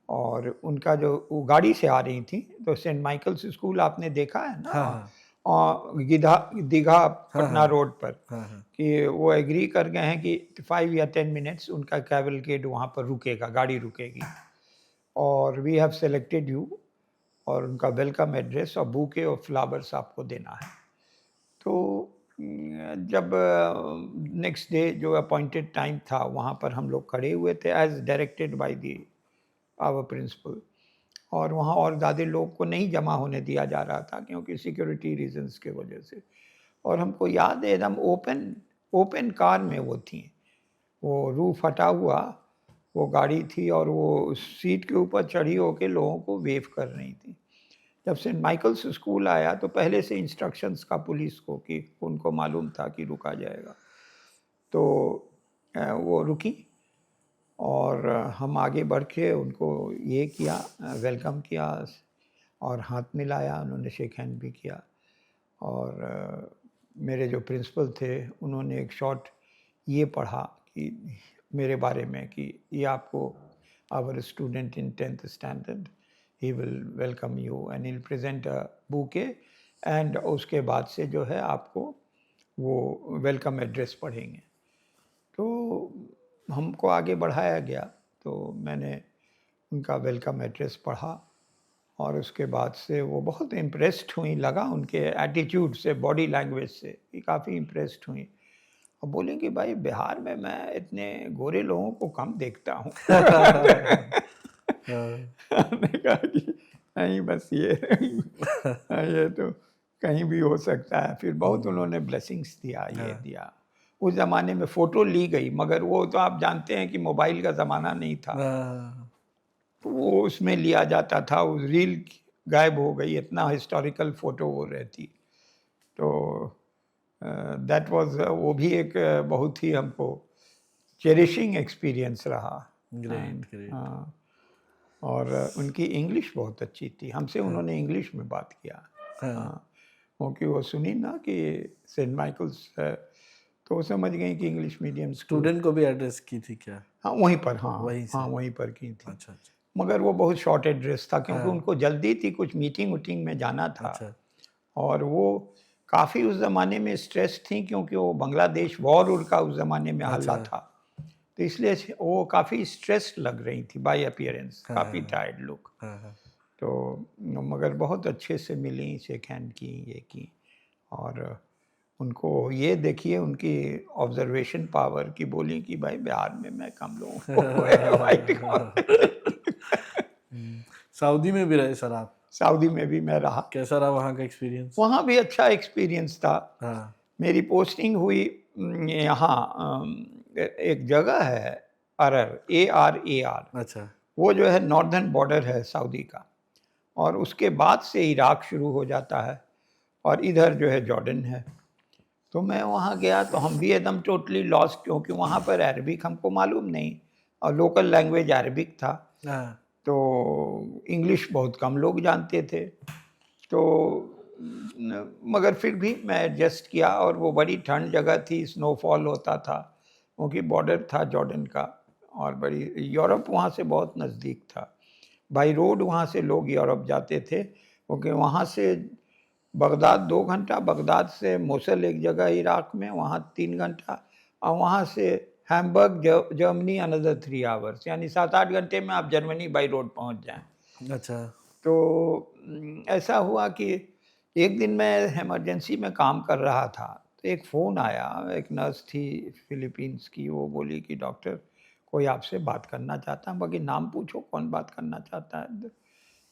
और उनका जो वो गाड़ी से आ रही थी, तो सेंट माइकल्स स्कूल आपने देखा है ना, हाँ हाँ दीघा हाँ पटना हाँ रोड पर, हाँ हाँ। कि वो एग्री कर गए हैं कि 5 या 10 मिनट्स उनका कैवलकेड वहाँ पर रुकेगा, गाड़ी रुकेगी, और वी हैव सेलेक्टेड यू, और उनका वेलकम एड्रेस और बुके ऑफ फ्लावर्स आपको देना है। तो जब नेक्स्ट डे जो अपॉइंटेड टाइम था, वहाँ पर हम लोग खड़े हुए थे as directed by the our principal, और वहाँ और ज़्यादा लोग को नहीं जमा होने दिया जा रहा था क्योंकि सिक्योरिटी रीजंस के वजह से। और हमको याद है एकदम ओपन ओपन कार में वो थी, वो रूफ हटा हुआ वो गाड़ी थी, और वो सीट के ऊपर चढ़ी होकर लोगों को वेव कर रही थी। जब सेंट माइकल्स स्कूल आया तो पहले से इंस्ट्रक्शंस का पुलिस को कि उनको मालूम था कि रुका जाएगा, तो वो रुकी, और हम आगे बढ़ के उनको ये किया, वेलकम किया, और हाथ मिलाया, उन्होंने शेक हैंड भी किया। और मेरे जो प्रिंसिपल थे उन्होंने एक शॉर्ट ये पढ़ा कि मेरे बारे में कि ये आपको our student in 10th standard, he will welcome you and he present a bouquet, and उसके बाद से जो है आपको वो वेलकम एड्रेस पढ़ेंगे। तो हमको आगे बढ़ाया गया, तो मैंने उनका वेलकम एड्रेस पढ़ा, और उसके बाद से वो बहुत इम्प्रेस्ड हुई, लगा उनके एटीट्यूड से, बॉडी लैंग्वेज से कि काफ़ी इम्प्रेस्ड हुई, और बोले कि भाई बिहार में मैं इतने गोरे लोगों को कम देखता हूँ। हमने कहा कि नहीं, बस ये तो कहीं भी हो सकता है। फिर बहुत उन्होंने ब्लेसिंग्स दिया, ये दिया। उस ज़माने में फ़ोटो ली गई, मगर वो तो आप जानते हैं कि मोबाइल का ज़माना नहीं था, तो वो उसमें लिया जाता था, उस रील गायब हो गई, इतना हिस्टोरिकल फ़ोटो वो रहती। तो दैट वाज़, वो भी एक बहुत ही हमको चेरिशिंग एक्सपीरियंस रहा। Great great. हाँ, और उनकी इंग्लिश बहुत अच्छी थी, हमसे उन्होंने इंग्लिश में बात किया। हाँ, क्योंकि वो सुनी ना कि सेंट माइकल्स है, तो वो समझ गई कि इंग्लिश मीडियम स्कूल। स्टूडेंट को भी एड्रेस की थी क्या? हाँ, वहीं पर, हाँ वहीं से? हाँ, वहीं पर की थी। अच्छा अच्छा मगर वो बहुत शॉर्ट एड्रेस था क्योंकि हाँ। उनको जल्दी थी, कुछ मीटिंग वूटिंग में जाना था। अच्छा और वो काफ़ी उस ज़माने में स्ट्रेस थी क्योंकि वो बांग्लादेश वॉर उनका उस ज़माने में हल्ला अच्छा। था, तो इसलिए वो काफ़ी स्ट्रेस्ड लग रही थी बाय अपीयरेंस, काफ़ी टायर्ड लुक। हाँ। तो मगर बहुत अच्छे से मिली, शेक हैंड की, ये की, और उनको ये देखिए उनकी ऑब्जर्वेशन पावर की, बोली कि भाई बिहार में मैं कम लोगों को वाइट सऊदी में भी रहे सर आप? सऊदी में भी मैं रहा, कैसा रहा वहाँ का एक्सपीरियंस? वहाँ भी अच्छा एक्सपीरियंस था। हाँ मेरी पोस्टिंग हुई यहाँ एक जगह है अरर, ARAR, अच्छा वो जो है नॉर्दर्न बॉर्डर है सऊदी का, और उसके बाद से इराक शुरू हो जाता है, और इधर जो है जॉर्डन है। तो मैं वहाँ गया तो हम भी एकदम टोटली लॉस्ट, क्योंकि वहाँ पर अरबिक हमको मालूम नहीं, और लोकल लैंग्वेज अरबिक था, हाँ तो इंग्लिश बहुत कम लोग जानते थे। तो मगर फिर भी मैं एडजस्ट किया, और वो बड़ी ठंड जगह थी, स्नोफॉल होता था क्योंकि बॉर्डर था जॉर्डन का, और बड़ी यूरोप वहाँ से बहुत नज़दीक था। बाई रोड वहाँ से लोग यूरोप जाते थे, क्योंकि वहाँ से बगदाद 2 घंटा, बगदाद से मोसल एक जगह इराक में, वहाँ 3 घंटा, और वहाँ से हैम्बर्ग जर्मनी अनदर 3 आवर्स, यानी 7-8 घंटे में आप जर्मनी बाई रोड पहुँच जाएं। अच्छा तो ऐसा हुआ कि एक दिन मैं इमरजेंसी में काम कर रहा था, तो एक फ़ोन आया, एक नर्स थी फ़िलीपींस की, वो बोली कि डॉक्टर कोई आपसे बात करना चाहता है। बाकी नाम पूछो कौन बात करना चाहता है?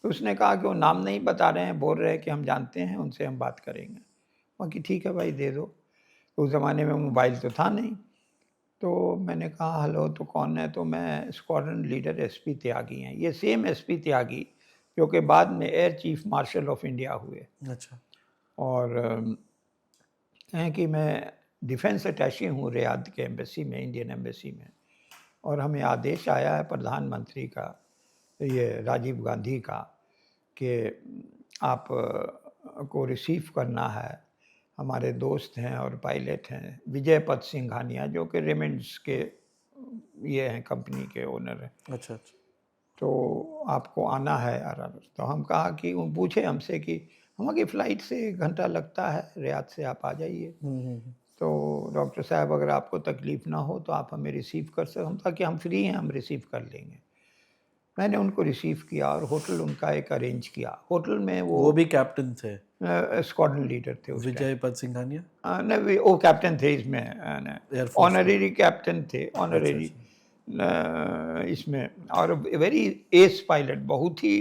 तो उसने कहा कि वो नाम नहीं बता रहे हैं, बोल रहे हैं कि हम जानते हैं, उनसे हम बात करेंगे। बाकी ठीक है भाई दे दो। तो उस ज़माने में मोबाइल तो था नहीं। तो मैंने कहा हेलो तो कौन है? तो मैं स्क्वाड्रन लीडर एसपी त्यागी हैं। ये सेम एसपी त्यागी जो कि बाद में air chief marshal of India हुए। अच्छा। और हैं कि मैं डिफेंस अटैची हूँ रियाद के एम्बेसी में, इंडियन एम्बेसी में। और हमें आदेश आया है प्रधानमंत्री का, ये राजीव गांधी का, कि आप को रिसीव करना है। हमारे दोस्त हैं और पायलट हैं विजय पथ सिंघानिया, जो कि रेमंड्स के ये हैं, कंपनी के ओनर हैं। अच्छा, अच्छा। तो आपको आना है अरब। तो हम कहा कि वो पूछे हमसे कि हम कि फ़्लाइट से 1 घंटा लगता है, रियाद से आप आ जाइए। तो डॉक्टर साहब अगर आपको तकलीफ़ ना हो तो आप हमें रिसीव कर हम कहा कि हम फ्री हैं, हम रिसीव कर लेंगे। मैंने उनको रिसीव किया और होटल उनका एक अरेंज किया। होटल में वो भी कैप्टन थे, स्क्वाड्रन लीडर थे उस टाइम। विजय पथ सिंघानिया, नहीं वो कैप्टन थे इसमें, एयरफोर्स में। ऑनरेरी कैप्टन थे, अच्छा, ऑनरेरी अच्छा। इसमें, और वेरी एस पायलट, बहुत ही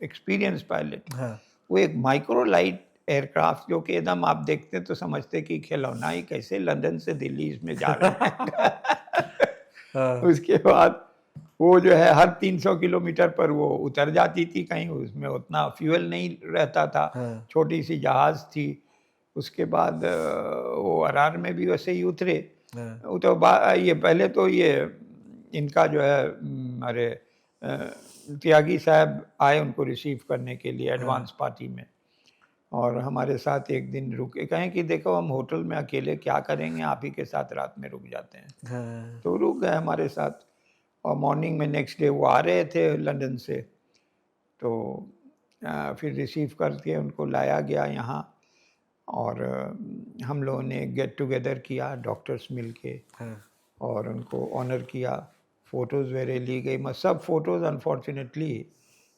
एक्सपीरियंस पायलट। हाँ। वो एक माइक्रो लाइट एयरक्राफ्ट जो कि एकदम आप देखते तो समझते कि खिलौना ही, कैसे लंदन से दिल्ली इसमें जा रहे हैं। हाँ, उसके बाद वो जो है हर 300 किलोमीटर पर वो उतर जाती थी कहीं, उसमें उतना फ्यूल नहीं रहता था, हाँ, छोटी सी जहाज़ थी। उसके बाद वो अरार में भी वैसे ही उतरे। हाँ, वो तो ये पहले तो ये इनका जो है अरे त्यागी साहब आए उनको रिसीव करने के लिए हाँ, एडवांस पार्टी में, और हमारे साथ एक दिन रुके। कहें कि देखो हम होटल में अकेले क्या करेंगे, आप ही के साथ रात में रुक जाते हैं। हाँ। तो रुक गए हमारे साथ, और मॉर्निंग में नेक्स्ट डे वो आ रहे थे लंदन से। तो फिर रिसीव करके उनको लाया गया यहाँ, और हम लोगों ने गेट टुगेदर किया डॉक्टर्स मिलके, हाँ। और उनको ऑनर किया। फ़ोटोज़ वगैरह ली गई, मगर सब फ़ोटोज़ अनफॉर्चुनेटली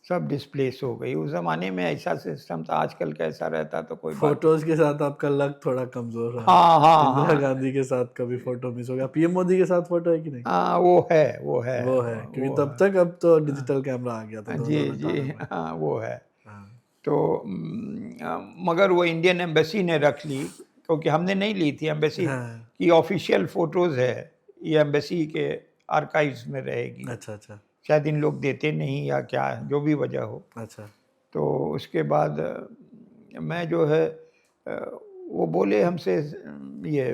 सब डिस्प्लेस हो गई। उस ज़माने में ऐसा सिस्टम था, आजकल कैसा रहता तो कोई बात नहीं। फोटोज के साथ आपका लक थोड़ा कमजोर रहा। हाँ, हाँ, इंदिरा हाँ। गांधी के साथ कभी फोटो मिस हो गया? पीएम मोदी के साथ फोटो है कि नहीं? वो है, वो है, वो है, क्योंकि वो तब है। तक अब तो हाँ, डिजिटल कैमरा आ गया था जी, जी, 2018 में। हाँ, वो है। हाँ, तो मगर वो इंडियन एम्बेसी ने रख ली, क्योंकि हमने नहीं ली थी। एम्बेसी हाँ। की ऑफिशियल फ़ोटोज़ है, ये एम्बेसी के आर्काइव्स में रहेगी। अच्छा, अच्छा, शायद इन लोग देते नहीं या क्या, जो भी वजह हो। अच्छा। तो उसके बाद मैं जो है वो बोले हमसे ये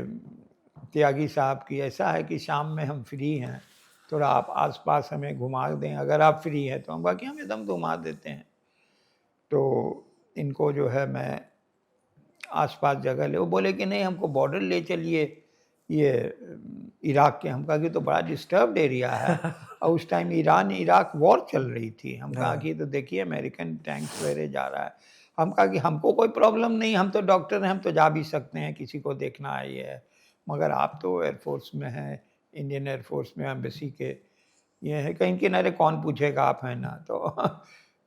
त्यागी साहब कि ऐसा है कि शाम में हम फ्री हैं, थोड़ा आप आस-पास हमें घुमा दें, अगर आप फ्री हैं तो। हम कहा कि हम एकदम घुमा देते हैं। तो इनको जो है मैं आस-पास जगह ले, वो बोले कि नहीं हमको बॉर्डर ले चलिए, ये इराक के। हम कहा कि तो बड़ा डिस्टर्ब्ड एरिया है, और उस टाइम ईरान इराक वॉर चल रही थी। हम कहा हाँ, कि तो देखिए अमेरिकन टैंक्स वगैरह जा रहा है। हम कहा कि हमको कोई प्रॉब्लम नहीं, हम तो डॉक्टर हैं, हम तो जा भी सकते हैं, किसी को देखना है ये है। मगर आप तो एयरफोर्स में हैं, इंडियन एयरफोर्स में एम्बेसी के ये है, कहीं कि अरे कौन पूछेगा आप हैं ना। तो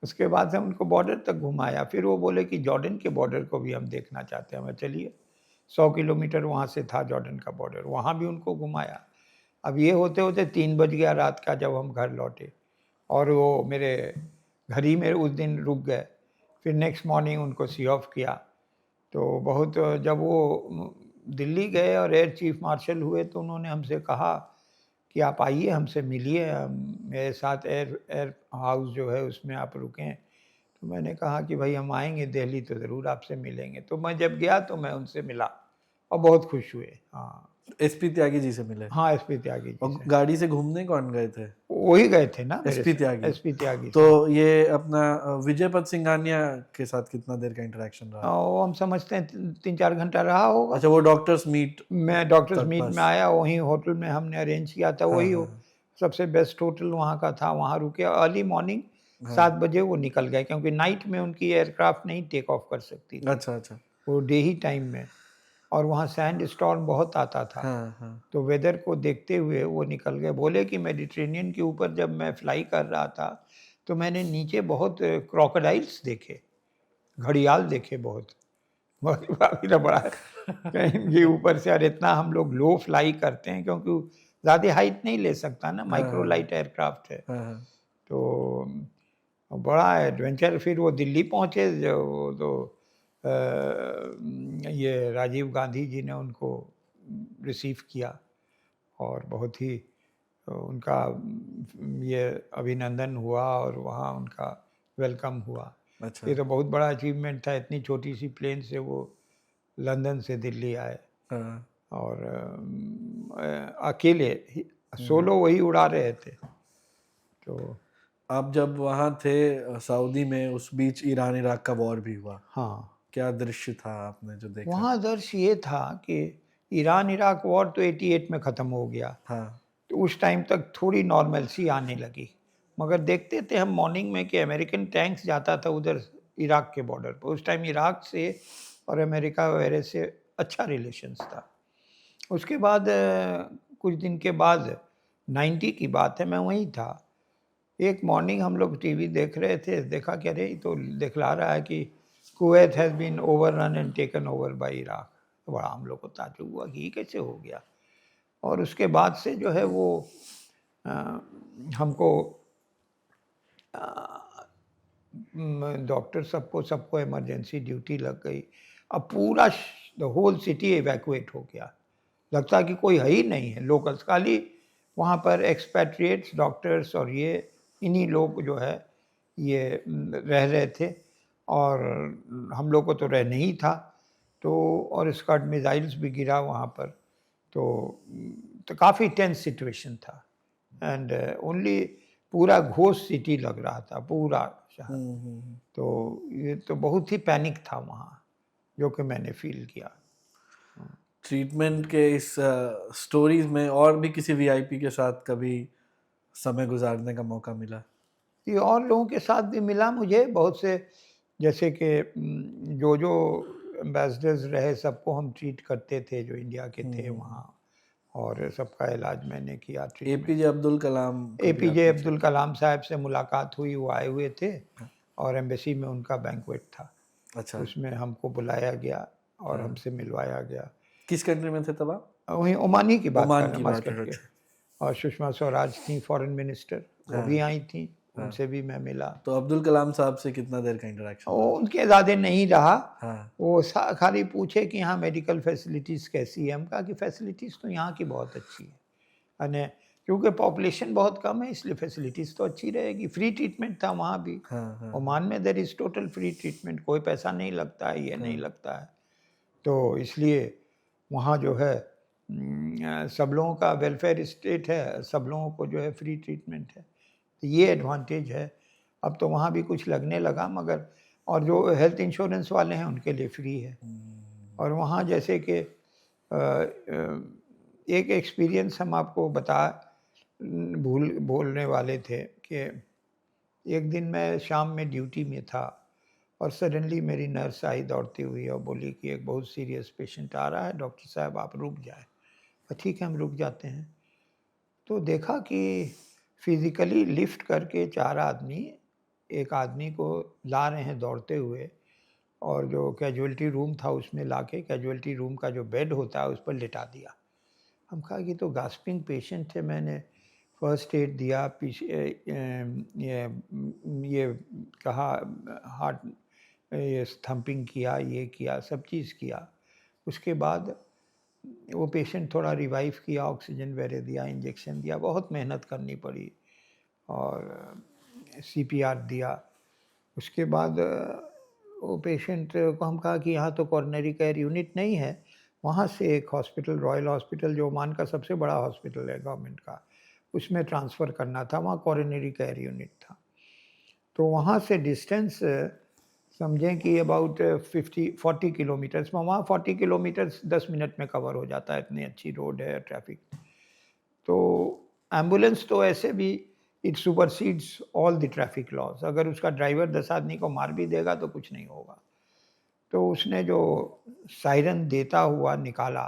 उसके बाद से उनको बॉर्डर तक घुमाया। फिर वो बोले कि जॉर्डन के बॉर्डर को भी हम देखना चाहते हैं। मैं चलिए, 100 किलोमीटर वहाँ से था जॉर्डन का बॉर्डर, वहाँ भी उनको घुमाया। अब ये होते-होते 3 बज गया रात का जब हम घर लौटे, और वो मेरे घर ही में उस दिन रुक गए। फिर नेक्स्ट मॉर्निंग उनको सी ऑफ किया। तो बहुत जब वो दिल्ली गए और एयर चीफ मार्शल हुए, तो उन्होंने हमसे कहा कि आप आइए हमसे मिलिए, मेरे साथ एयर एयर हाउस जो है उसमें आप रुकें। तो मैंने कहा कि भाई हम आएँगे दिल्ली तो ज़रूर आपसे मिलेंगे। तो मैं जब गया तो मैं उनसे मिला और बहुत खुश हुए। हाँ, एसपी त्यागी जी से मिले। हाँ, एसपी त्यागी जी और से। गाड़ी से घूमने कौन गए थे? वही गए थे ना मेरे एसपी साथ, त्यागी। एसपी त्यागी तो साहब। ये अपना विजय पथ सिंघानिया के साथ कितना देर का इंटरेक्शन रहा? वो हम समझते हैं 3-4 घंटा रहा होगा। अच्छा, वो डॉक्टर्स मीट मैं डॉक्टर्स मीट में पर्पस। आया, वहीं होटल में हमने अरेंज किया था, हाँ, वही हाँ, हो सबसे बेस्ट होटल वहाँ का था, वहाँ रुके। अर्ली मॉर्निंग हाँ। 7 बजे वो निकल गए, क्योंकि नाइट में उनकी एयरक्राफ्ट नहीं टेक ऑफ कर सकती थी, अच्छा, अच्छा। वो डे ही टाइम में। और वहाँ सैंड स्टॉर्म बहुत आता था, हाँ, हाँ। तो वेदर को देखते हुए वो निकल गए। बोले कि मेडिटेरेनियन के ऊपर जब मैं फ्लाई कर रहा था, तो मैंने नीचे बहुत क्रोकोडाइल्स देखे, घड़ियाल देखे बहुत। काफ़ी रबड़ा है। कहीं ये ऊपर से और इतना हम लोग लो फ्लाई करते हैं क्योंकि ज़्यादा हाइट नहीं ले सकता ना, माइक्रो लाइट एयरक्राफ्ट है। हाँ, तो बड़ा एडवेंचर। फिर वो दिल्ली पहुँचे जो तो ये राजीव गांधी जी ने उनको रिसीव किया और बहुत ही उनका ये अभिनंदन हुआ और वहाँ उनका वेलकम हुआ। अच्छा। ये तो बहुत बड़ा अचीवमेंट था, इतनी छोटी सी प्लेन से वो लंदन से दिल्ली आए हाँ, और अकेले सोलो वही उड़ा रहे थे। तो आप जब वहाँ थे सऊदी में, उस बीच ईरान इराक का वॉर भी हुआ, हाँ, क्या दृश्य था आपने जो देखा? वहाँ दर्श ये था कि ईरान इराक वॉर तो 88 में ख़त्म हो गया, हाँ, तो उस टाइम तक थोड़ी नॉर्मलसी आने लगी। मगर देखते थे हम मॉर्निंग में कि अमेरिकन टैंक्स जाता था उधर इराक के बॉर्डर पर। उस टाइम इराक से और अमेरिका वगैरह से अच्छा रिलेशंस था। उसके बाद कुछ दिन के बाद 90 की बात है, मैं वहीं था। एक मॉर्निंग हम लोग टीवी देख रहे थे, देखा कि अरे ये तो दिखला रहा है कि Kuwait has been overrun and taken over by Iraq. तो बड़ा हम लोग को ताज्जुब हुआ कि ये कैसे हो गया। और उसके बाद से जो है वो अ, हमको डॉक्टर सबको सबको इमरजेंसी ड्यूटी लग गई। अब पूरा द होल सिटी इवैक्यूएट हो गया। लगता है कि कोई है ही नहीं है लोकल्स, खाली वहाँ पर एक्सपैट्रिएट्स डॉक्टर्स और ये इन्हीं लोग जो है ये रह रहे थे। और हम लोग को तो रहना ही था। तो और स्कड मिसाइल्स भी गिरा वहाँ पर। तो काफ़ी टेंस सिचुएशन था। एंड ओनली पूरा घोस्ट सिटी लग रहा था, पूरा शहर। तो ये तो बहुत ही पैनिक था वहाँ, जो कि मैंने फील किया। ट्रीटमेंट के इस स्टोरीज में और भी किसी वीआईपी के साथ कभी समय गुजारने का मौका मिला? ये और लोगों के साथ भी मिला मुझे बहुत से, जैसे कि जो जो एम्बेसडर्स रहे सबको हम ट्रीट करते थे जो इंडिया के थे वहाँ। और सबका इलाज मैंने किया, ट्रीटमेंट। एपीजे अब्दुल कलाम को भी एपीजे आपने अब्दुल कलाम साहब से मुलाकात हुई, वो आए हुए थे और एम्बेसी में उनका बैंक्वेट था, अच्छा, उसमें हमको बुलाया गया और हमसे मिलवाया गया। किस कंट्री में थे तब आप? वहीं ओमानी की बात कर ओमान रहे की हैं, बात है, मस्कट के। अच्छा। और सुषमा स्वराज थी फॉरेन मिनिस्टर, वो भी आई थी, उनसे भी मैं मिला। तो अब्दुल कलाम साहब से कितना देर का इंटरेक्शन वो रहा? उनके ज़्यादा नहीं रहा। हाँ, वो खाली पूछे कि यहाँ मेडिकल फैसिलिटीज़ कैसी है। हम कहा कि फैसिलिटीज़ तो यहाँ की बहुत अच्छी है, अने क्योंकि पॉपुलेशन बहुत कम है इसलिए फैसिलिटीज़ तो अच्छी रहेगी। फ्री ट्रीटमेंट था वहाँ भी। हाँ, हाँ, ओमान में there is total free treatment, कोई पैसा नहीं लगता है, ये नहीं लगता है। तो इसलिए वहाँ जो है सब लोगों का वेलफेयर स्टेट है, सब लोगों को जो है फ्री ट्रीटमेंट है। तो ये एडवांटेज है। अब तो वहाँ भी कुछ लगने लगा, मगर और जो हेल्थ इंश्योरेंस वाले हैं उनके लिए फ्री है। और वहाँ जैसे कि एक एक्सपीरियंस हम आपको बोलने वाले थे कि एक दिन मैं शाम में ड्यूटी में था और सडनली मेरी नर्स आई दौड़ती हुई और बोली कि एक बहुत सीरियस पेशेंट आ रहा है, डॉक्टर साहब आप रुक जाए। ठीक है, हम रुक जाते हैं। तो देखा कि फिज़िकली लिफ्ट करके 4 आदमी एक आदमी को ला रहे हैं दौड़ते हुए, और जो कैजुअल्टी रूम था उसमें लाके कैजुअल्टी रूम का जो बेड होता है उस पर लिटा दिया। हम कहा कि तो गास्पिंग पेशेंट है, मैंने फर्स्ट एड दिया, पीछे ये कहा, हार्ट ये थंपिंग किया, ये किया, सब चीज़ किया। उसके बाद वो पेशेंट थोड़ा रिवाइव किया, ऑक्सीजन वगैरह दिया, इंजेक्शन दिया, बहुत मेहनत करनी पड़ी और सीपीआर दिया। उसके बाद वो पेशेंट को हम कहा कि यहाँ तो कॉरोनरी केयर यूनिट नहीं है, वहाँ से एक हॉस्पिटल, रॉयल हॉस्पिटल जो ओमान का सबसे बड़ा हॉस्पिटल है गवर्नमेंट का, उसमें ट्रांसफ़र करना था, वहाँ कॉरोनरी केयर यूनिट था। तो वहाँ से डिस्टेंस समझें कि अबाउट 40 किलोमीटर्स में, वहाँ 40 किलोमीटर्स 10 मिनट में कवर हो जाता है, इतनी अच्छी रोड है, ट्रैफिक। तो एम्बुलेंस तो ऐसे भी it supersedes all the traffic laws. अगर उसका ड्राइवर 10 आदमी को मार भी देगा तो कुछ नहीं होगा। तो उसने जो सायरन देता हुआ निकाला,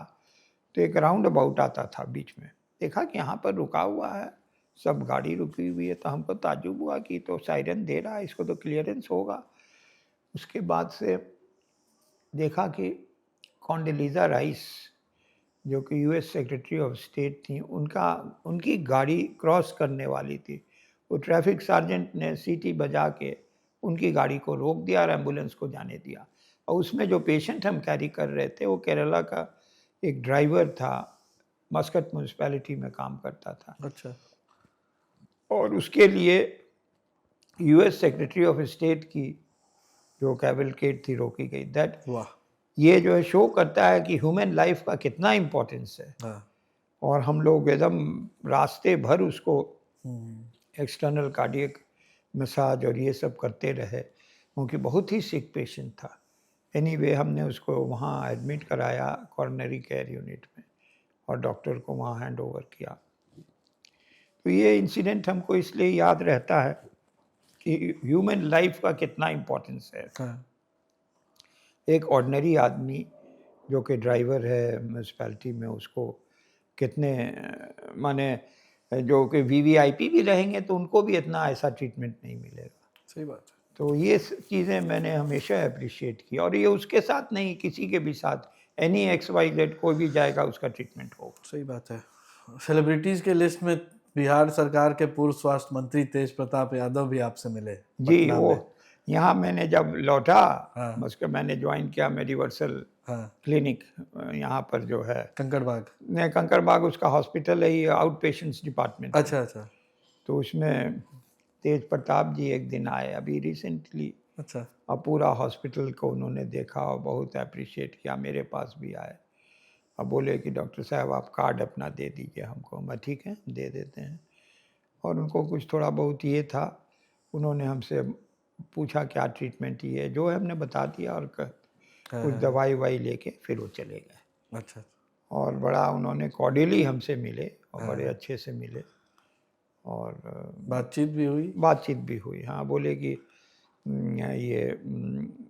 तो एक राउंड अबाउट आता था बीच में, देखा कि यहाँ पर रुका हुआ है, सब गाड़ी रुकी हुई है। तो हमको ताज्जुब हुआ कि तो सायरन दे रहा है, इसको तो क्लियरेंस होगा। उसके बाद से देखा कि कॉन्डोलीज़ा राइस जो कि यूएस सेक्रेटरी ऑफ स्टेट थी, उनकी गाड़ी क्रॉस करने वाली थी। वो ट्रैफिक सार्जेंट ने सीटी बजा के उनकी गाड़ी को रोक दिया और एम्बुलेंस को जाने दिया। और उसमें जो पेशेंट हम कैरी कर रहे थे वो केरला का एक ड्राइवर था, मस्कट म्यूनिसिपैलिटी में काम करता था अच्छा। और उसके लिए यूएस सेक्रेटरी ऑफ स्टेट की जो कैवलकेड थी रोकी गई। दैट वाह। ये जो है शो करता है कि ह्यूमन लाइफ का कितना इम्पोर्टेंस है। हाँ। और हम लोग एकदम रास्ते भर उसको हम्म। एक्सटर्नल कार्डियक मसाज और ये सब करते रहे क्योंकि बहुत ही सिक पेशेंट था। एनीवे हमने उसको वहाँ एडमिट कराया कॉर्नरी केयर यूनिट में और डॉक्टर को वहाँ हैंड ओवर किया। तो ये इंसिडेंट हमको इसलिए याद रहता है कि ह्यूमन लाइफ का कितना इम्पोर्टेंस है। हाँ। एक ऑर्डिनरी आदमी जो कि ड्राइवर है म्यूनिसिपैलिटी में, उसको कितने माने जो कि वीवीआईपी भी रहेंगे तो उनको भी इतना ऐसा ट्रीटमेंट नहीं मिलेगा। सही बात है। तो ये चीज़ें मैंने हमेशा अप्रिशिएट की और ये उसके साथ नहीं, किसी के भी साथ एनी XYZ कोई भी जाएगा उसका ट्रीटमेंट होगा। सही बात है। सेलिब्रिटीज के लिस्ट में बिहार सरकार के पूर्व स्वास्थ्य मंत्री तेज प्रताप यादव भी आपसे मिले जी, पटना वो में। यहाँ मैंने जब लौटा हाँ। उसके मैंने ज्वाइन किया मेडिवर्सल हाँ। क्लिनिक यहाँ पर जो है कंकड़बाग। नहीं, कंकड़बाग उसका हॉस्पिटल है, ये आउट पेशेंट्स डिपार्टमेंट। अच्छा अच्छा। तो उसमें तेज प्रताप जी एक दिन आए अभी रिसेंटली अच्छा। और पूरा हॉस्पिटल को उन्होंने देखा और बहुत अप्रिशिएट किया। मेरे पास भी आए और बोले कि डॉक्टर साहब आप कार्ड अपना दे दीजिए हमको। मैं ठीक है दे देते हैं। और उनको कुछ थोड़ा बहुत ये था, उन्होंने हमसे पूछा क्या ट्रीटमेंट ये है, जो है हमने बता दिया और कुछ दवाई ववाई लेके फिर वो चले गए। अच्छा। और बड़ा उन्होंने कॉर्डियली हमसे मिले और बड़े अच्छे से मिले और बातचीत भी हुई। बातचीत भी हुई। हाँ, बोले कि ये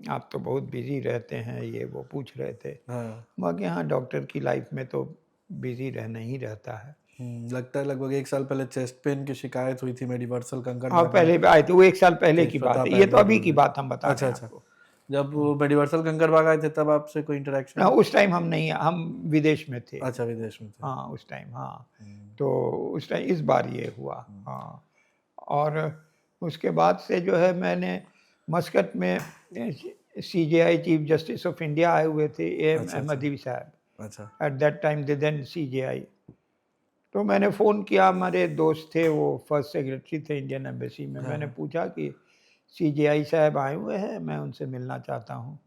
आप तो बहुत बिजी रहते हैं, ये वो पूछ रहे थे। हाँ। बाकी हाँ, डॉक्टर की लाइफ में तो बिजी रहना ही रहता है। लगता है लगभग 1 साल पहले चेस्ट पेन की शिकायत हुई थी मेडिवर्सल हाँ, कंकड़बाग में। पहले भी आए थे, वो 1 साल पहले तेज की बात प्रताप है, ये तो यादव अभी जी की ने। बात हम बता अच्छा रहे हैं अच्छा। आपको। जब वो मेडिवर्सल कंकड़बाग आए थे तब आपसे कोई इंटरेक्शन? उस टाइम हम नहीं, हम विदेश में थे। अच्छा, विदेश में थे। हाँ, उस टाइम हाँ। तो उस टाइम इस बार ये हुआ। हाँ, और उसके बाद से जो है मैंने मस्कट में CJI chief justice of India आए हुए थे, AM अच्छा, अहमदी साहब, अच्छा। At that time they then CJI। तो मैंने फ़ोन किया, हमारे दोस्त थे वो फर्स्ट सेक्रेटरी थे इंडियन एम्बेसी में। मैंने पूछा कि CJI साहब आए हुए हैं, मैं उनसे मिलना चाहता हूँ।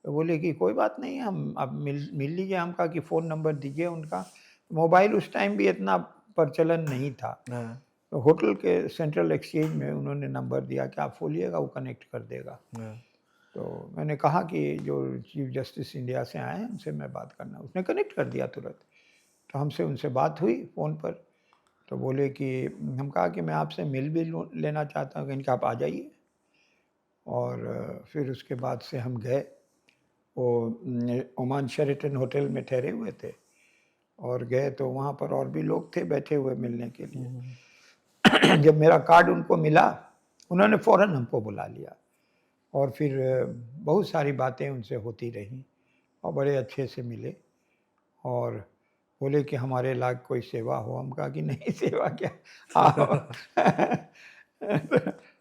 तो बोले कि कोई बात नहीं, हम अब मिल लीजिए। हम कहा कि फ़ोन नंबर दीजिए उनका। मोबाइल उस टाइम भी इतना प्रचलन नहीं था। हाँ। तो होटल के सेंट्रल एक्सचेंज में उन्होंने नंबर दिया कि आप बोलिएगा, वो कनेक्ट कर देगा। हाँ। तो मैंने कहा कि जो चीफ जस्टिस इंडिया से आए हैं उनसे मैं बात करना। उसने कनेक्ट कर दिया तुरंत। तो हमसे उनसे बात हुई फ़ोन पर। तो बोले कि हम कहा कि मैं आपसे मिल भी लेना चाहता हूँ। इनका आप आ जाइए। और फिर उसके बाद से हम गए, वो ओमान शेरेटन होटल में ठहरे हुए थे और गए तो वहाँ पर और भी लोग थे बैठे हुए मिलने के लिए। जब मेरा कार्ड उनको मिला, उन्होंने फ़ौरन हमको बुला लिया और फिर बहुत सारी बातें उनसे होती रहीं और बड़े अच्छे से मिले और बोले कि हमारे लायक कोई सेवा हो। हम कहा कि नहीं, सेवा क्या आप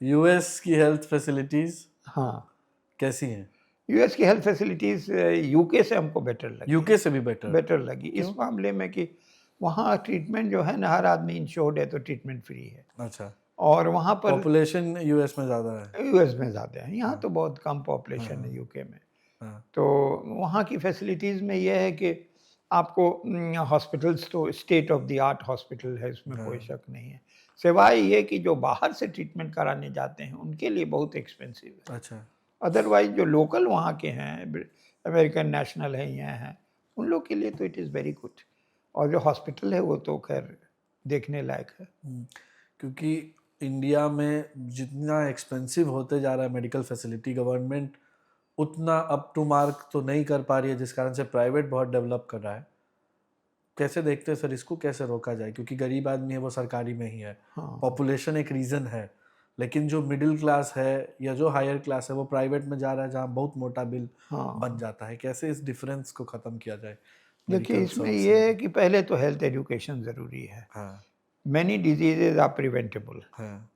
यूएस की हेल्थ फैसिलिटीज हाँ, कैसी हैं? यूएस की हेल्थ फैसिलिटीज़ यूके से हमको बेटर लगी। यूके से भी बेटर? बेटर लगी इस मामले में कि वहाँ ट्रीटमेंट जो है ना, हर आदमी इंश्योर्ड है तो ट्रीटमेंट फ्री है। अच्छा। और वहाँ पर पॉपुलेशन यूएस में ज़्यादा है? यूएस में ज़्यादा है, यहाँ तो बहुत कम पॉपुलेशन है यूके में। हाँ। तो वहाँ की फैसिलिटीज़ में यह है कि आपको हॉस्पिटल्स तो state of the art hospital है, इसमें कोई शक नहीं है। सिवाय ये कि जो बाहर से ट्रीटमेंट कराने जाते हैं उनके लिए बहुत एक्सपेंसिव है। अच्छा। अदरवाइज जो लोकल वहाँ के हैं, अमेरिकन नेशनल हैं, ये हैं, उन लोग के लिए तो इट इज़ वेरी गुड। और जो हॉस्पिटल है वो तो खैर देखने लायक है। क्योंकि इंडिया में जितना एक्सपेंसिव होते जा रहा है मेडिकल फैसिलिटी, गवर्नमेंट उतना अप टू मार्क तो नहीं कर पा रही है, जिस कारण से प्राइवेट बहुत डेवलप कर रहा है। कैसे देखते हैं सर इसको, कैसे रोका जाए? क्योंकि गरीब आदमी है वो सरकारी में ही है। हाँ, पॉपुलेशन एक रीज़न है, लेकिन जो मिडिल क्लास है या जो हायर क्लास है वो प्राइवेट में जा रहा है जहाँ बहुत मोटा बिल हाँ, बन जाता है। कैसे इस डिफरेंस को खत्म किया जाए देखिए मेडिकल इसमें सर्विसेज ये है में? कि पहले तो हेल्थ एजुकेशन ज़रूरी है। हाँ मैनी डिजीज़ेज़ आर प्रिवेंटेबल। हाँ